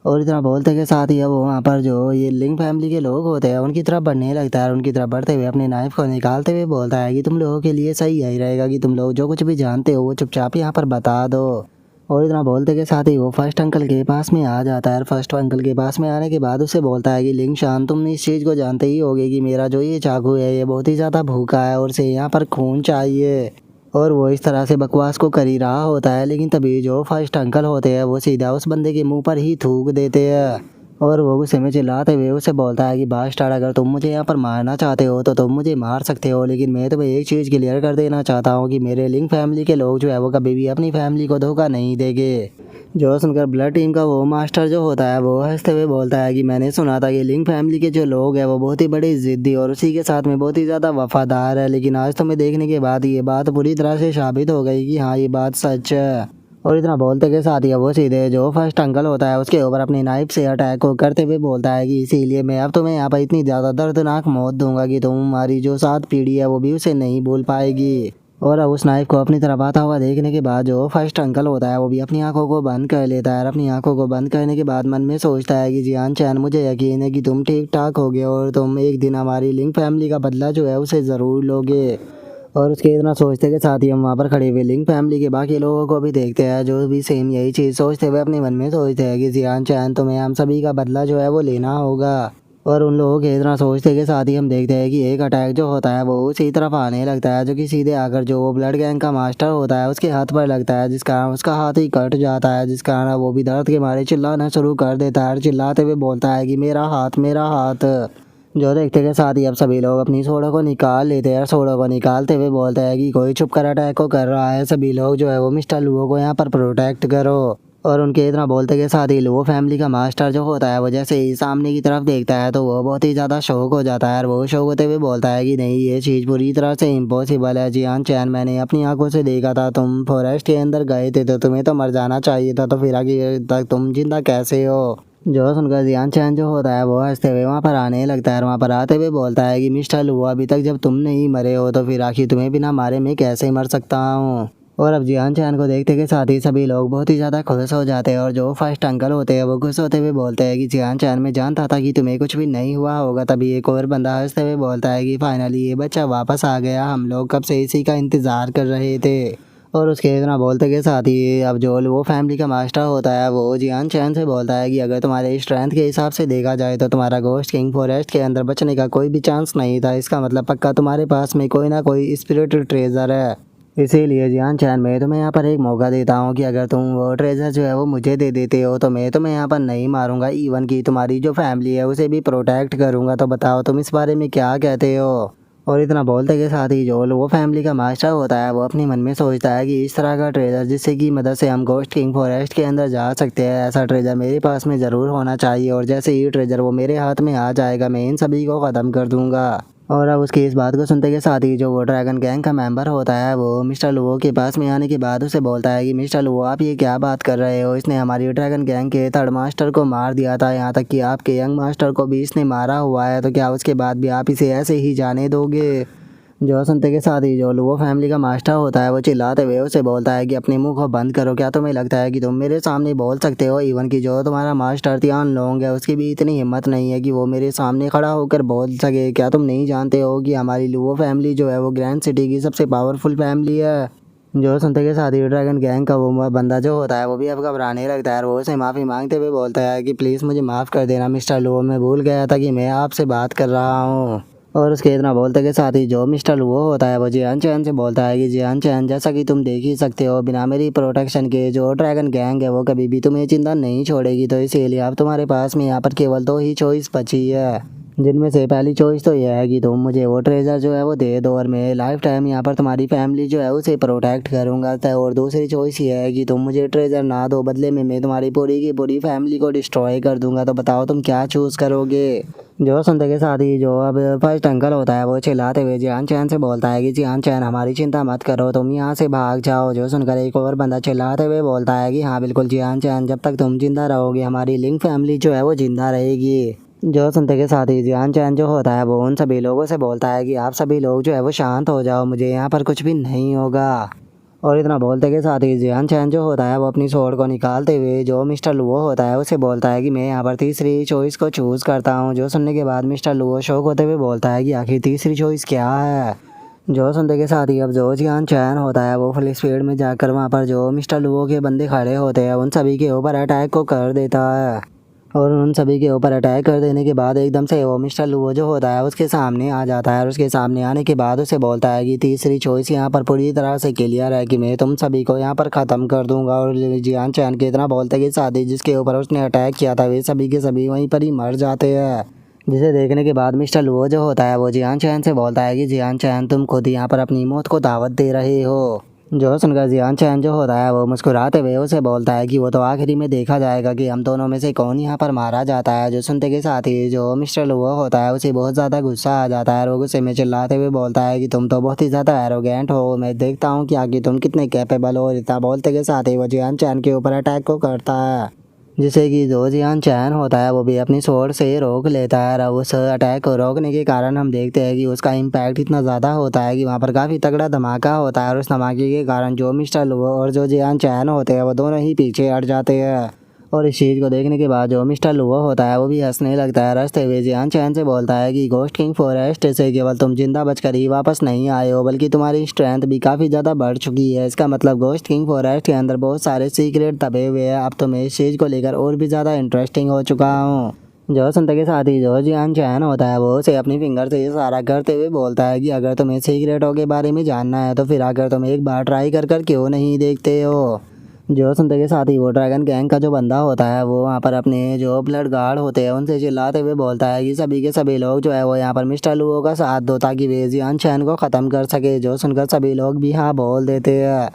और इतना बोलते के साथ ही अब वहाँ पर जो ये लिंक फैमिली के लोग होते हैं उनकी तरफ बढ़ने लगता है और उनकी तरफ बढ़ते हुए अपने नाइफ को निकालते हुए बोलता है कि तुम लोगों के लिए सही यही रहेगा कि तुम लोग जो कुछ भी जानते हो वो चुपचाप यहाँ पर बता दो। और इतना बोलते के साथ ही वो फर्स्ट अंकल के पास में आ जाता है और फर्स्ट अंकल के पास में आने के बाद उसे बोलता है कि लिंग शान तुम इस चीज़ को जानते ही होगे कि मेरा जो ये चाकू है ये बहुत ही ज़्यादा भूखा है और इसे यहाँ पर खून चाहिए। और वो इस तरह से बकवास को कर ही रहा होता है, लेकिन तभी जो फर्स्ट अंकल होते हैं वो सीधा उस बंदे के मुंह पर ही थूक देते हैं। और वो गुस्से में चिल्लाते हुए उसे बोलता है कि बास्टर्ड अगर तुम मुझे यहाँ पर मारना चाहते हो तो तुम मुझे मार सकते हो, लेकिन मैं तुम्हें एक चीज़ क्लियर कर देना चाहता हूँ कि मेरे लिंक फैमिली के लोग जो है वो कभी भी अपनी फैमिली को धोखा नहीं देंगे। जो सुनकर ब्लड टीम का वो मास्टर जो होता है वो हंसते हुए बोलता है कि मैंने सुना था कि लिंक फैमिली के जो लोग हैं वो बहुत ही बड़े ज़िद्दी और उसी के साथ में बहुत ही ज़्यादा वफादार है, लेकिन आज तुम्हें देखने के बाद ये बात पूरी तरह से साबित हो गई कि हाँ ये बात सच है। और इतना बोलते के साथ ही वो सीधे जो फर्स्ट अंकल होता है उसके ऊपर अपनी नाइफ से अटैक को करते हुए बोलता है कि इसीलिए मैं अब तुम्हें यहाँ पर इतनी ज़्यादा दर्दनाक मौत दूंगा कि तुम्हारी जो 7 पीढ़ी है वो भी उसे नहीं भूल पाएगी। और अब उस नाइफ को अपनी तरफ आता हुआ देखने के बाद जो फर्स्ट अंकल होता है वो भी अपनी आंखों को बंद कर लेता है और अपनी आंखों को बंद करने के बाद मन में सोचता है कि जियान चैन मुझे यकीन है कि तुम ठीक ठाक होगे और तुम एक दिन हमारी लिंक फैमिली का बदला जो है उसे ज़रूर लोगे। और उसके इतना सोचते के साथ ही हम वहाँ पर खड़े हुए लिंक फैमिली के बाकी लोगों को भी देखते हैं जो भी सेम यही चीज़ सोचते हुए अपने मन में सोचते हैं कि जियान चैन तुम्हें हम सभी का बदला जो है वो लेना होगा। और उन लोगों के इतना सोचते के साथ ही हम देखते हैं कि एक अटैक जो होता है वो उसी तरफ आने लगता है, जो कि सीधे आकर जो वो ब्लड गैंग का मास्टर होता है उसके हाथ पर लगता है, जिस कारण उसका हाथ ही कट जाता है, जिस कारण वो भी दर्द के मारे चिल्लाना शुरू कर देता है और चिल्लाते हुए बोलता है कि मेरा हाथ, मेरा हाथ। जो देखते के साथ ही अब सभी लोग अपनी सोडो को निकाल लेते हैं और सोडो को निकालते हुए बोलते हैं कि कोई छुप कर अटैक को कर रहा है, सभी लोग जो है वो मिस्टर लुओ को यहाँ पर प्रोटेक्ट करो। और उनके इतना बोलते के साथ ही लुओ फैमिली का मास्टर जो होता है वो जैसे ही सामने की तरफ देखता है तो वो बहुत ही ज़्यादा शौक हो जाता है और वो शौक होते हुए बोलता है कि नहीं, ये चीज़ पूरी तरह से इम्पॉसिबल है। जियान चैन, मैंने अपनी आंखों से देखा था, तुम फॉरेस्ट के अंदर गए थे तो तुम्हें तो मर जाना चाहिए था, तो फिर आगे तक तुम जिंदा कैसे हो। जो सुनकर जियान चैन जो होता है वो हंसते हुए वहाँ पर आने लगता है और वहाँ पर आते हुए बोलता है कि मिस्टर लुओ, अभी तक जब तुम नहीं मरे हो तो फिर आखिर तुम्हें बिना मारे मैं कैसे मर सकता हूँ। और अब जियान चैन को देखते के साथ ही सभी लोग बहुत ही ज़्यादा खुश हो जाते हैं और जो फर्स्ट अंकल होते हैं वो खुश होते हुए बोलते हैं कि जियान चैन, मैं जानता था कि तुम्हें कुछ भी नहीं हुआ होगा। तभी एक और बंदा हंसते हुए बोलता है कि फाइनली ये बच्चा वापस आ गया, हम लोग कब से इसी का इंतज़ार कर रहे थे। और उसके इतना बोलते के साथ ही अब जो वो फैमिली का मास्टर होता है वो जियान चैन से बोलता है कि अगर तुम्हारे स्ट्रेंथ के हिसाब से देखा जाए तो तुम्हारा घोस्ट किंग फॉरेस्ट के अंदर बचने का कोई भी चांस नहीं था, इसका मतलब पक्का तुम्हारे पास में कोई ना कोई स्पिरिट ट्रेजर है। इसीलिए जियान चैन, मैं तुम्हें यहाँ पर एक मौका देता हूँ कि अगर तुम वो ट्रेजर जो है वो मुझे दे देते हो तो मैं तुम्हें यहाँ पर नहीं मारूंगा, इवन की तुम्हारी जो फैमिली है उसे भी प्रोटेक्ट करूंगा। तो बताओ तुम इस बारे में क्या कहते हो। और इतना बोलते के साथ ही जो वो फैमिली का मास्टर होता है वो अपने मन में सोचता है कि इस तरह का ट्रेजर जिससे की मदद से हम घोस्ट किंग फॉरेस्ट के अंदर जा सकते हैं, ऐसा ट्रेजर मेरे पास में ज़रूर होना चाहिए। और जैसे ही ट्रेजर वो मेरे हाथ में आ जाएगा मैं इन सभी को ख़त्म कर दूंगा। और अब उसकी इस बात को सुनते के साथ ही जो वो ड्रैगन गैंग का मेंबर होता है वो मिस्टर लुओ के पास में आने के बाद उसे बोलता है कि मिस्टर लुओ, आप ये क्या बात कर रहे हो, इसने हमारी ड्रैगन गैंग के थर्ड मास्टर को मार दिया था, यहाँ तक कि आपके यंग मास्टर को भी इसने मारा हुआ है, तो क्या उसके बाद भी आप इसे ऐसे ही जाने दोगे। जो सुनते के साथ ही जो लुओ फैमिली का मास्टर होता है वो चिल्लाते हुए उसे बोलता है कि अपने मुंह को बंद करो, क्या तुम्हें लगता है कि तुम मेरे सामने बोल सकते हो। इवन कि जो तुम्हारा मास्टर तियान लोंग है उसकी भी इतनी हिम्मत नहीं है कि वो मेरे सामने खड़ा होकर बोल सके। क्या तुम नहीं जानते हो कि हमारी लुओ फैमिली जो है वो ग्रैंड सिटी की सबसे पावरफुल फैमिली है। जो सुनते के साथ ही ड्रैगन गैंग का वो बंदा जो होता है वो भी अब घबराने लगता है और वो उसे माफ़ी मांगते हुए बोलता है कि प्लीज़ मुझे माफ़ कर देना मिस्टर लुओ, मैं भूल गया था कि मैं आपसे बात कर रहा हूँ। और उसके इतना बोलते के साथ ही जो मिस्टर लुओ होता है वो जियान चैन से बोलता है कि जियान चैन, जैसा कि तुम देख ही सकते हो बिना मेरी प्रोटेक्शन के जो ड्रैगन गैंग है वो कभी भी तुम्हें जिंदा नहीं छोड़ेगी, तो इसीलिए अब तुम्हारे पास में यहाँ पर केवल दो ही चॉइस बची है, जिनमें से पहली चॉइस तो यह है कि तुम मुझे वो ट्रेजर जो है वो दे दो और मैं लाइफ टाइम यहाँ पर तुम्हारी फैमिली जो है उसे प्रोटेक्ट करूँगा। और दूसरी चॉइस ये है कि तुम मुझे ट्रेजर ना दो, बदले में मैं तुम्हारी पूरी की पूरी फैमिली को डिस्ट्रॉय कर दूंगा। तो बताओ तुम क्या चूज़ करोगे। जो सुनते के साथ ही जो अब फर्स्ट अंकल होता है वो चिल्लाते हुए जियान चैन से बोलता है कि जियान चैन, हमारी चिंता मत करो, तुम यहाँ से भाग जाओ। जो सुनकर एक और बंदा चिल्लाते हुए बोलता है कि हाँ बिल्कुल जियान चैन, जब तक तुम जिंदा रहोगे हमारी लिंक फैमिली जो है वो जिंदा रहेगी। जो सुनते के साथ ही जियान चैन जो होता है वो उन सभी लोगों से बोलता है कि आप सभी लोग जो है वो शांत हो जाओ, मुझे यहाँ पर कुछ भी नहीं होगा। और इतना बोलते के साथ ही जियान चैन जो होता है वो अपनी स्वॉर्ड को निकालते हुए जो मिस्टर लुओ होता है उसे बोलता है कि मैं यहाँ पर तीसरी चॉइस को चूज़ करता हूँ। जो सुनने के बाद मिस्टर लुओ शौक होते हुए बोलता है कि आखिर तीसरी चॉइस क्या है। जो सुनते के साथ ही अब जो जियान चैन होता है वो फुल स्पीड में जाकर वहाँ पर जो मिस्टर लुओ के बंदे खड़े होते हैं उन सभी के ऊपर अटैक को कर देता है। और उन सभी के ऊपर अटैक कर देने के बाद एकदम से वो मिस्टर लुओ जो होता है उसके सामने आ जाता है और उसके सामने आने के बाद उसे बोलता है कि तीसरी चॉइस यहाँ पर पूरी तरह से क्लियर है कि मैं तुम सभी को यहाँ पर ख़त्म कर दूंगा। और जियान चैन के इतना बोलते कि शादी जिसके ऊपर उसने अटैक किया था वे सभी के सभी वहीं पर ही मर जाते हैं। जिसे देखने के बाद मिस्टर लुओ जो होता है वो जियान चैन से बोलता है कि जियान चैन, तुम खुद यहाँ पर अपनी मौत को दावत दे रहे हो। जो सुनकर जियान चैन जो होता है वो मुस्कुराते हुए उसे बोलता है कि वो तो आखिरी में देखा जाएगा कि हम दोनों में से कौन यहाँ पर मारा जाता है। जो सुनते के साथ ही जो मिस्टर लुओ होता है उसे बहुत ज़्यादा गुस्सा आ जाता है और वो गुस्से में चिल्लाते हुए बोलता है कि तुम तो बहुत ही ज़्यादा एरोगेंट हो, मैं देखता हूँ कि आगे तुम कितने कैपेबल हो। और इतना बोलते के साथ ही वो जियान चैन के ऊपर अटैक को करता है, जिसे कि जो जियान चैन होता है वो भी अपनी स्वॉर्ड से रोक लेता है। और उस अटैक को रोकने के कारण हम देखते हैं कि उसका इम्पैक्ट इतना ज़्यादा होता है कि वहाँ पर काफ़ी तगड़ा धमाका होता है और उस धमाके के कारण जो मिस्टर लुओ और जो जियान चैन होते हैं वो दोनों ही पीछे हट जाते हैं। और इस चीज़ को देखने के बाद जो मिस्टर लुओ होता है वो भी हंसने लगता है। हंसते हुए जियान चैन से बोलता है कि घोस्ट किंग फॉरेस्ट से केवल तुम जिंदा बचकर ही वापस नहीं आए हो, बल्कि तुम्हारी स्ट्रेंथ भी काफ़ी ज़्यादा बढ़ चुकी है। इसका मतलब घोस्ट किंग फॉरेस्ट के अंदर बहुत सारे सीक्रेट दबे हुए हैं। अब तो मैं इस चीज़ को लेकर और भी ज़्यादा इंटरेस्टिंग हो चुका हूँ। जो सुनते के साथ ही जो जियान चैन होता है वो उसे अपनी फिंगर से इशारा करते हुए बोलता है कि अगर तुम्हें सीक्रेटों के बारे में जानना है तो फिर आकर तुम एक बार ट्राई कर कर क्यों नहीं देखते हो। जो सुनते के साथ ही वो ड्रैगन गैंग का जो बंदा होता है वो वहाँ पर अपने जो ब्लड गार्ड होते हैं उनसे चिल्लाते हुए बोलता है कि सभी के सभी लोग जो है वो यहाँ पर मिस्टर लुओ का साथ दो ताकि वे जियान चैन को ख़त्म कर सके। जो सुनकर सभी लोग भी हाँ बोल देते हैं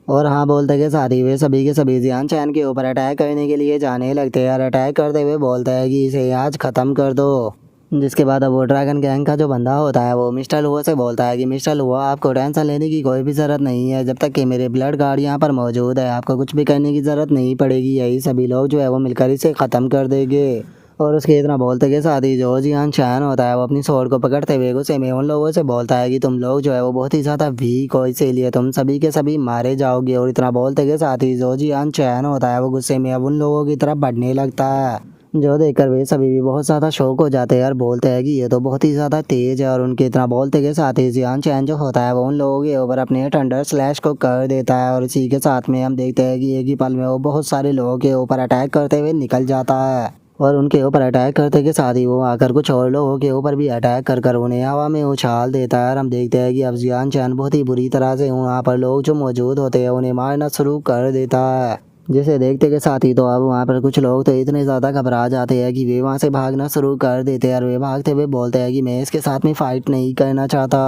और हाँ बोलते के साथ ही वे सभी के सभी जियान चैन के ऊपर अटैक करने के लिए जाने लगते हैं और अटैक करते हुए बोलते हैं कि इसे आज ख़त्म कर दो। जिसके बाद अब वो ड्रैगन गैंग का जो बंदा होता है वो मिस्टर लुओ से बोलता है कि मिस्टर लुओ आपको टेंशन लेने की कोई भी ज़रूरत नहीं है, जब तक कि मेरे ब्लड गार्ड यहाँ पर मौजूद है आपको कुछ भी करने की ज़रूरत नहीं पड़ेगी, यही सभी लोग जो है वो मिलकर इसे ख़त्म कर देंगे। और उसके इतना बोलते के साथ ही जो जियान चैन होता है वो अपनी स्वॉर्ड को पकड़ते हुए गुस्से में उन लोगों से बोलता है कि तुम लोग जो है वो बहुत ही ज़्यादा वीक हो, इसीलिए तुम सभी के सभी मारे जाओगे। और इतना बोलते के साथ ही जो जियान चैन होता है वो गुस्से में अब उन लोगों की तरफ बढ़ने लगता है, जो देखकर वे सभी भी बहुत ज़्यादा शौक हो जाते हैं और बोलते हैं कि ये तो बहुत ही ज़्यादा तेज है। और उनके इतना बोलते के साथ ही जियान चैन जो होता है वो उन लोगों के ऊपर अपने थंडर स्लैश को कर देता है और इसी के साथ में हम देखते हैं कि एक ही पल में वो बहुत सारे लोगों के ऊपर अटैक करते हुए निकल जाता है। और उनके ऊपर अटैक करते के साथ ही वो आकर कुछ और लोगों के ऊपर भी अटैक कर कर उन्हें हवा में उछाल देता है और हम देखते हैं कि अब जियान चैन बहुत ही बुरी तरह से वहाँ पर लोग जो मौजूद होते हैं उन्हें मारना शुरू कर देता है। जिसे देखते के साथ ही तो अब वहाँ पर कुछ लोग तो इतने ज़्यादा घबरा जाते हैं कि वे वहाँ से भागना शुरू कर देते हैं और वे भागते हुए बोलते हैं कि मैं इसके साथ में फ़ाइट नहीं करना चाहता।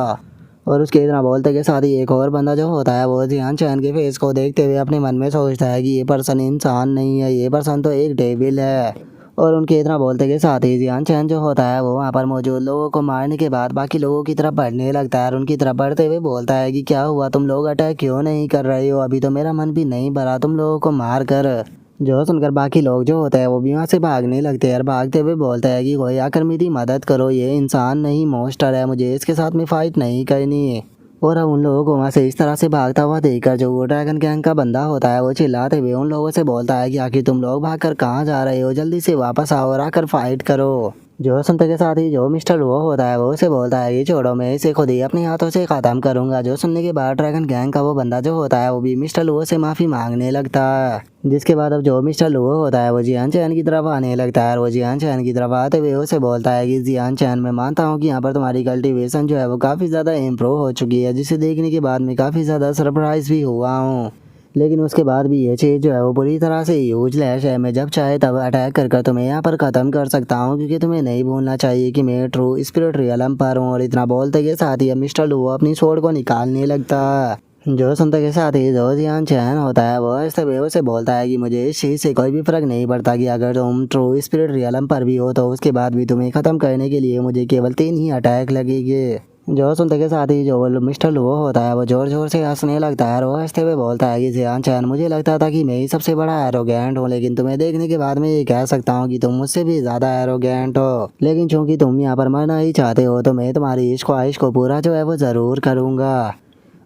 और उसके इतना बोलते के साथ ही एक और बंदा जो होता है वो जियान चैन के फेस को देखते हुए अपने मन में सोचता है कि ये पर्सन इंसान नहीं है, ये पर्सन तो एक डेविल है। और उनके इतना बोलते के साथ ही जियान चैन जो होता है वो वहाँ पर मौजूद लोगों को मारने के बाद बाकी लोगों की तरफ बढ़ने लगता है और उनकी तरफ बढ़ते हुए बोलता है कि क्या हुआ, तुम लोग अटैक क्यों नहीं कर रहे हो, अभी तो मेरा मन भी नहीं भरा तुम लोगों को मार कर। जो सुनकर बाकी लोग जो होते हैं वो भी वहाँ से भागने लगते हैं और भागते हुए बोलते हैं कि कोई आकर मेरी मदद करो, ये इंसान नहीं मॉन्स्टर है, मुझे इसके साथ में फ़ाइट नहीं करनी है। और अब उन लोगों को वहाँ से इस तरह से भागता हुआ देखकर जो वो ड्रैगन गैंग का बंदा होता है वो चिल्लाते हुए उन लोगों से बोलता है कि आखिर तुम लोग भागकर कहाँ जा रहे हो, जल्दी से वापस आओ और आकर फाइट करो। जो सुनते के साथ ही जो मिस्टर वो होता है वो उसे बोलता है कि छोड़ो, मैं इसे खुद ही अपने हाथों से ख़त्म करूंगा। जो सुनने के बाद ड्रैगन गैंग का वो बंदा जो होता है वो भी मिस्टर लुओ से माफ़ी मांगने लगता है। जिसके बाद अब जो मिस्टर लुओ होता है वो जियान चैन की तरफ आने लगता है और वो जियान चैन की तरफ आते हुए उसे बोलता है कि जियान चैन, मैं मानता हूँ कि यहाँ पर तुम्हारी कल्टीवेशन जो है वो काफ़ी ज़्यादा इम्प्रूव हो चुकी है, जिसे देखने के बाद मैं काफ़ी ज़्यादा सरप्राइज भी हुआ हूँ। लेकिन उसके बाद भी ये चीज़ जो है वो पूरी तरह से यूजलेस है, मैं जब चाहे तब अटैक कर कर तुम्हें यहाँ पर ख़त्म कर सकता हूँ, क्योंकि तुम्हें नहीं भूलना चाहिए कि मैं ट्रू स्पिरिट रियलम पर हूँ। और इतना बोलते के साथ ही अब मिस्टर लुओ अपनी स्वॉर्ड को निकालने लगता है। जो सुनते के साथ ही जो जियान चैन होता है वो इस तरह से बोलता है कि मुझे इस चीज़ से कोई भी फ़र्क नहीं पड़ता कि अगर तुम ट्रू स्पिरिट रियलम पर भी हो तो उसके बाद भी तुम्हें ख़त्म करने के लिए मुझे केवल 3 ही अटैक लगेंगे। जो सुनते के साथ ही जो मिस्टर लुओ होता है वो जोर जोर से हंसने लगता है और वो हंसते हुए बोलता है कि जियान चैन, मुझे लगता था कि मैं ही सबसे बड़ा एरोगेंट हूँ, लेकिन तुम्हें देखने के बाद मैं ये कह सकता हूँ कि तुम मुझसे भी ज़्यादा एरोगेंट हो। लेकिन चूंकि तुम यहाँ पर मरना ही चाहते हो तो मैं तुम्हारी इस ख्वाहिश को पूरा जो है वो ज़रूर करूँगा।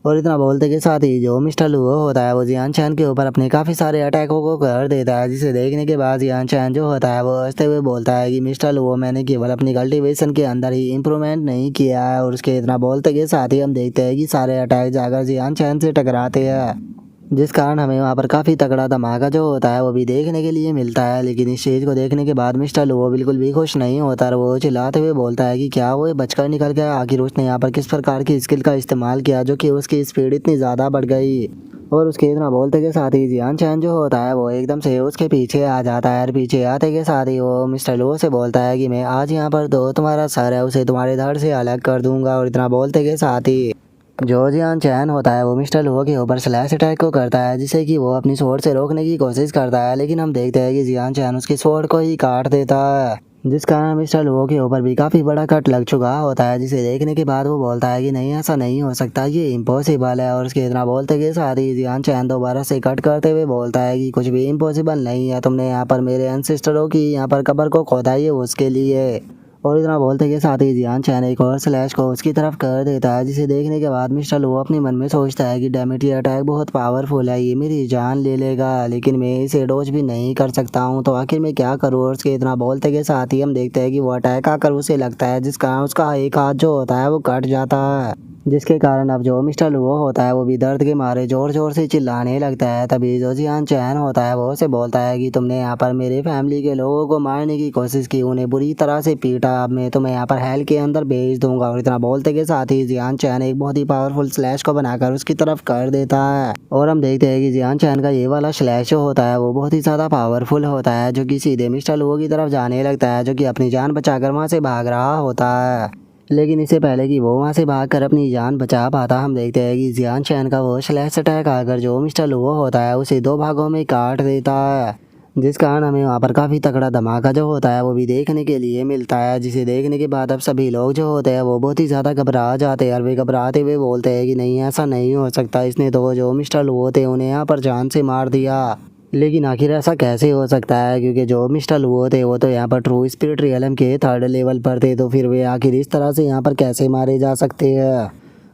और इतना बोलते के साथ ही जो मिस्टर लुओ होता है वो जियान चैन के ऊपर अपने काफ़ी सारे अटैकों को कर देता है, जिसे देखने के बाद जियान चैन जो होता है वो हंसते हुए बोलता है कि मिस्टर लुओ, मैंने केवल अपनी कल्टीवेशन के अंदर ही इम्प्रूवमेंट नहीं किया है। और उसके इतना बोलते के साथ ही हम देखते हैं कि सारे अटैक जाकर जियान चैन से टकराते हैं, जिस कारण हमें वहाँ पर काफ़ी तगड़ा धमाका जो होता है वो भी देखने के लिए मिलता है। लेकिन इस चीज़ को देखने के बाद मिस्टर लुओ बिल्कुल भी खुश नहीं होता और वो चिल्लाते हुए बोलता है कि क्या वो बचकर निकल गया, आखिर उसने यहाँ पर किस प्रकार की स्किल का इस्तेमाल किया जो कि उसकी स्पीड इतनी ज़्यादा बढ़ गई। और उसके इतना बोलते के साथ ही जियान चैन जो होता है वो एकदम से उसके पीछे आ जाता है और पीछे आते के साथ ही वो मिस्टर लुओ से बोलता है कि मैं आज यहाँ पर जो तुम्हारा सर है उसे तुम्हारे धड़ से अलग कर दूंगा। और इतना बोलते के साथ ही जो जियान चैन होता है वो मिस्टर लुओ के ऊपर स्लैश अटैक को करता है, जिसे कि वो अपनी स्वॉर्ड से रोकने की कोशिश करता है, लेकिन हम देखते हैं कि जियान चैन उसकी स्वॉर्ड को ही काट देता है, जिस कारण मिस्टर लुओ के ऊपर भी काफ़ी बड़ा कट लग चुका होता है, जिसे देखने के बाद वो बोलता है कि नहीं, ऐसा नहीं हो सकता, ये इम्पॉसिबल है। और उसके इतना बोलते के साथ ही जियान चैन दोबारा से कट करते हुए बोलता है कि कुछ भी इम्पॉसिबल नहीं है, तुमने यहाँ पर मेरे एंसेस्टरों की यहाँ पर कब्र को खोदा ही है उसके लिए। और इतना बोलते के साथ ही जियान चैन एक और स्लैश को उसकी तरफ कर देता है, जिसे देखने के बाद मिस्टर लो अपने मन में सोचता है कि डैमेट ये अटैक बहुत पावरफुल है, ये मेरी जान ले लेगा लेकिन मैं इसे डोज भी नहीं कर सकता हूँ, तो आखिर मैं क्या करूँ। और उसके इतना बोलते के साथ ही हम देखते हैं कि वो अटैक आकर उसे लगता है, जिस कारण उसका एक हाथ जो होता है वो कट जाता है, जिसके कारण अब जो मिस्टर लुओ होता है वो भी दर्द के मारे जोर जोर से चिल्लाने लगता है। तभी जो जियान चैन होता है वो उसे बोलता है कि तुमने यहाँ पर मेरे फैमिली के लोगों को मारने की कोशिश की, उन्हें बुरी तरह से पीटा, अब मैं तुम्हें यहाँ पर हेल के अंदर भेज दूंगा। और इतना बोलते के साथ ही जियान चैन एक बहुत ही पावरफुल स्लैश को बनाकर उसकी तरफ कर देता है। और हम देखते हैं कि जियान चैन का ये वाला स्लैश जो होता है वो बहुत ही ज़्यादा पावरफुल होता है, जो कि सीधे मिस्टर लुओ की तरफ जाने लगता है, जो कि अपनी जान बचाकर वहाँ से भाग रहा होता है। लेकिन इससे पहले कि वो वहाँ से भागकर अपनी जान बचा पाता, हम देखते हैं कि जियान चैन का वो स्लैश अटैक आकर जो मिस्टर लुओ होता है उसे दो भागों में काट देता है, जिस कारण हमें वहाँ पर काफ़ी तगड़ा धमाका जो होता है वो भी देखने के लिए मिलता है, जिसे देखने के बाद अब सभी लोग जो होते हैं वो बहुत ही ज़्यादा घबरा जाते हैं और वे घबराते हुए बोलते हैं कि नहीं, ऐसा नहीं हो सकता, इसने तो जो मिस्टर लुओ थे उन्हें यहाँ पर जान से मार दिया। लेकिन आखिर ऐसा कैसे हो सकता है, क्योंकि जो मिस्टर लुओ थे वो तो यहाँ पर ट्रू स्पिरिट रियलम के 3rd लेवल पर थे, तो फिर वे आखिर इस तरह से यहाँ पर कैसे मारे जा सकते हैं।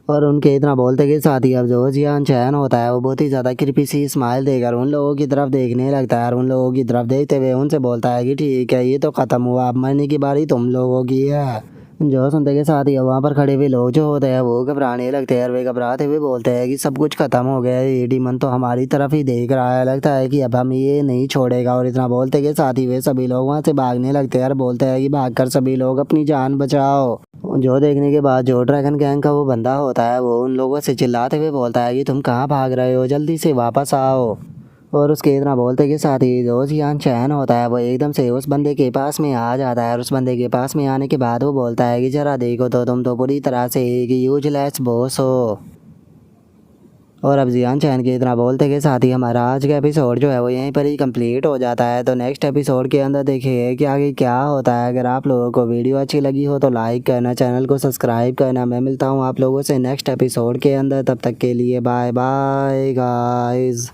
और उनके इतना बोलते के साथ ही अब जो जियान चैन होता है वो बहुत ही ज़्यादा कृपी सी स्माइल देकर उन लोगों की तरफ देखने लगता है, और उन लोगों की तरफ देखते हुए उनसे बोलता है कि ठीक है, ये तो ख़त्म हुआ, अब मरने की बारी तुम लोगों की है। जो सुनते के साथ ही वहाँ पर खड़े हुए लोग जो होते हैं वो घबराने लगते हैं, और वे घबराते हुए बोलते हैं कि सब कुछ खत्म हो गया है, ये डीमन तो हमारी तरफ ही देख रहा है, लगता है कि अब हम ये नहीं छोड़ेगा। और इतना बोलते के साथ ही वे सभी लोग वहाँ से भागने लगते हैं और बोलते हैं कि भागकर सभी लोग अपनी जान बचाओ। जो देखने के बाद जो ड्रैगन गैंग का वो बंदा होता है वो उन लोगों से चिल्लाते हुए बोलता है कि तुम कहाँ भाग रहे हो, जल्दी से वापस आओ। और उसके इतना बोलते के साथ ही जो जियान चैन होता है वो एकदम से उस बंदे के पास में आ जाता है, और उस बंदे के पास में आने के बाद वो बोलता है कि जरा देखो तो तुम तो पूरी तरह से एक यूजलेस बॉस हो। और अब जियान चैन के इतना बोलते के साथ ही हमारा आज का एपिसोड जो है वो यहीं पर ही कंप्लीट हो जाता है। तो नेक्स्ट एपिसोड के अंदर देखिए कि आगे क्या होता है। अगर आप लोगों को वीडियो अच्छी लगी हो तो लाइक करना, चैनल को सब्सक्राइब करना। मैं मिलता हूँ आप लोगों से नेक्स्ट एपिसोड के अंदर, तब तक के लिए बाय बाय गाइस।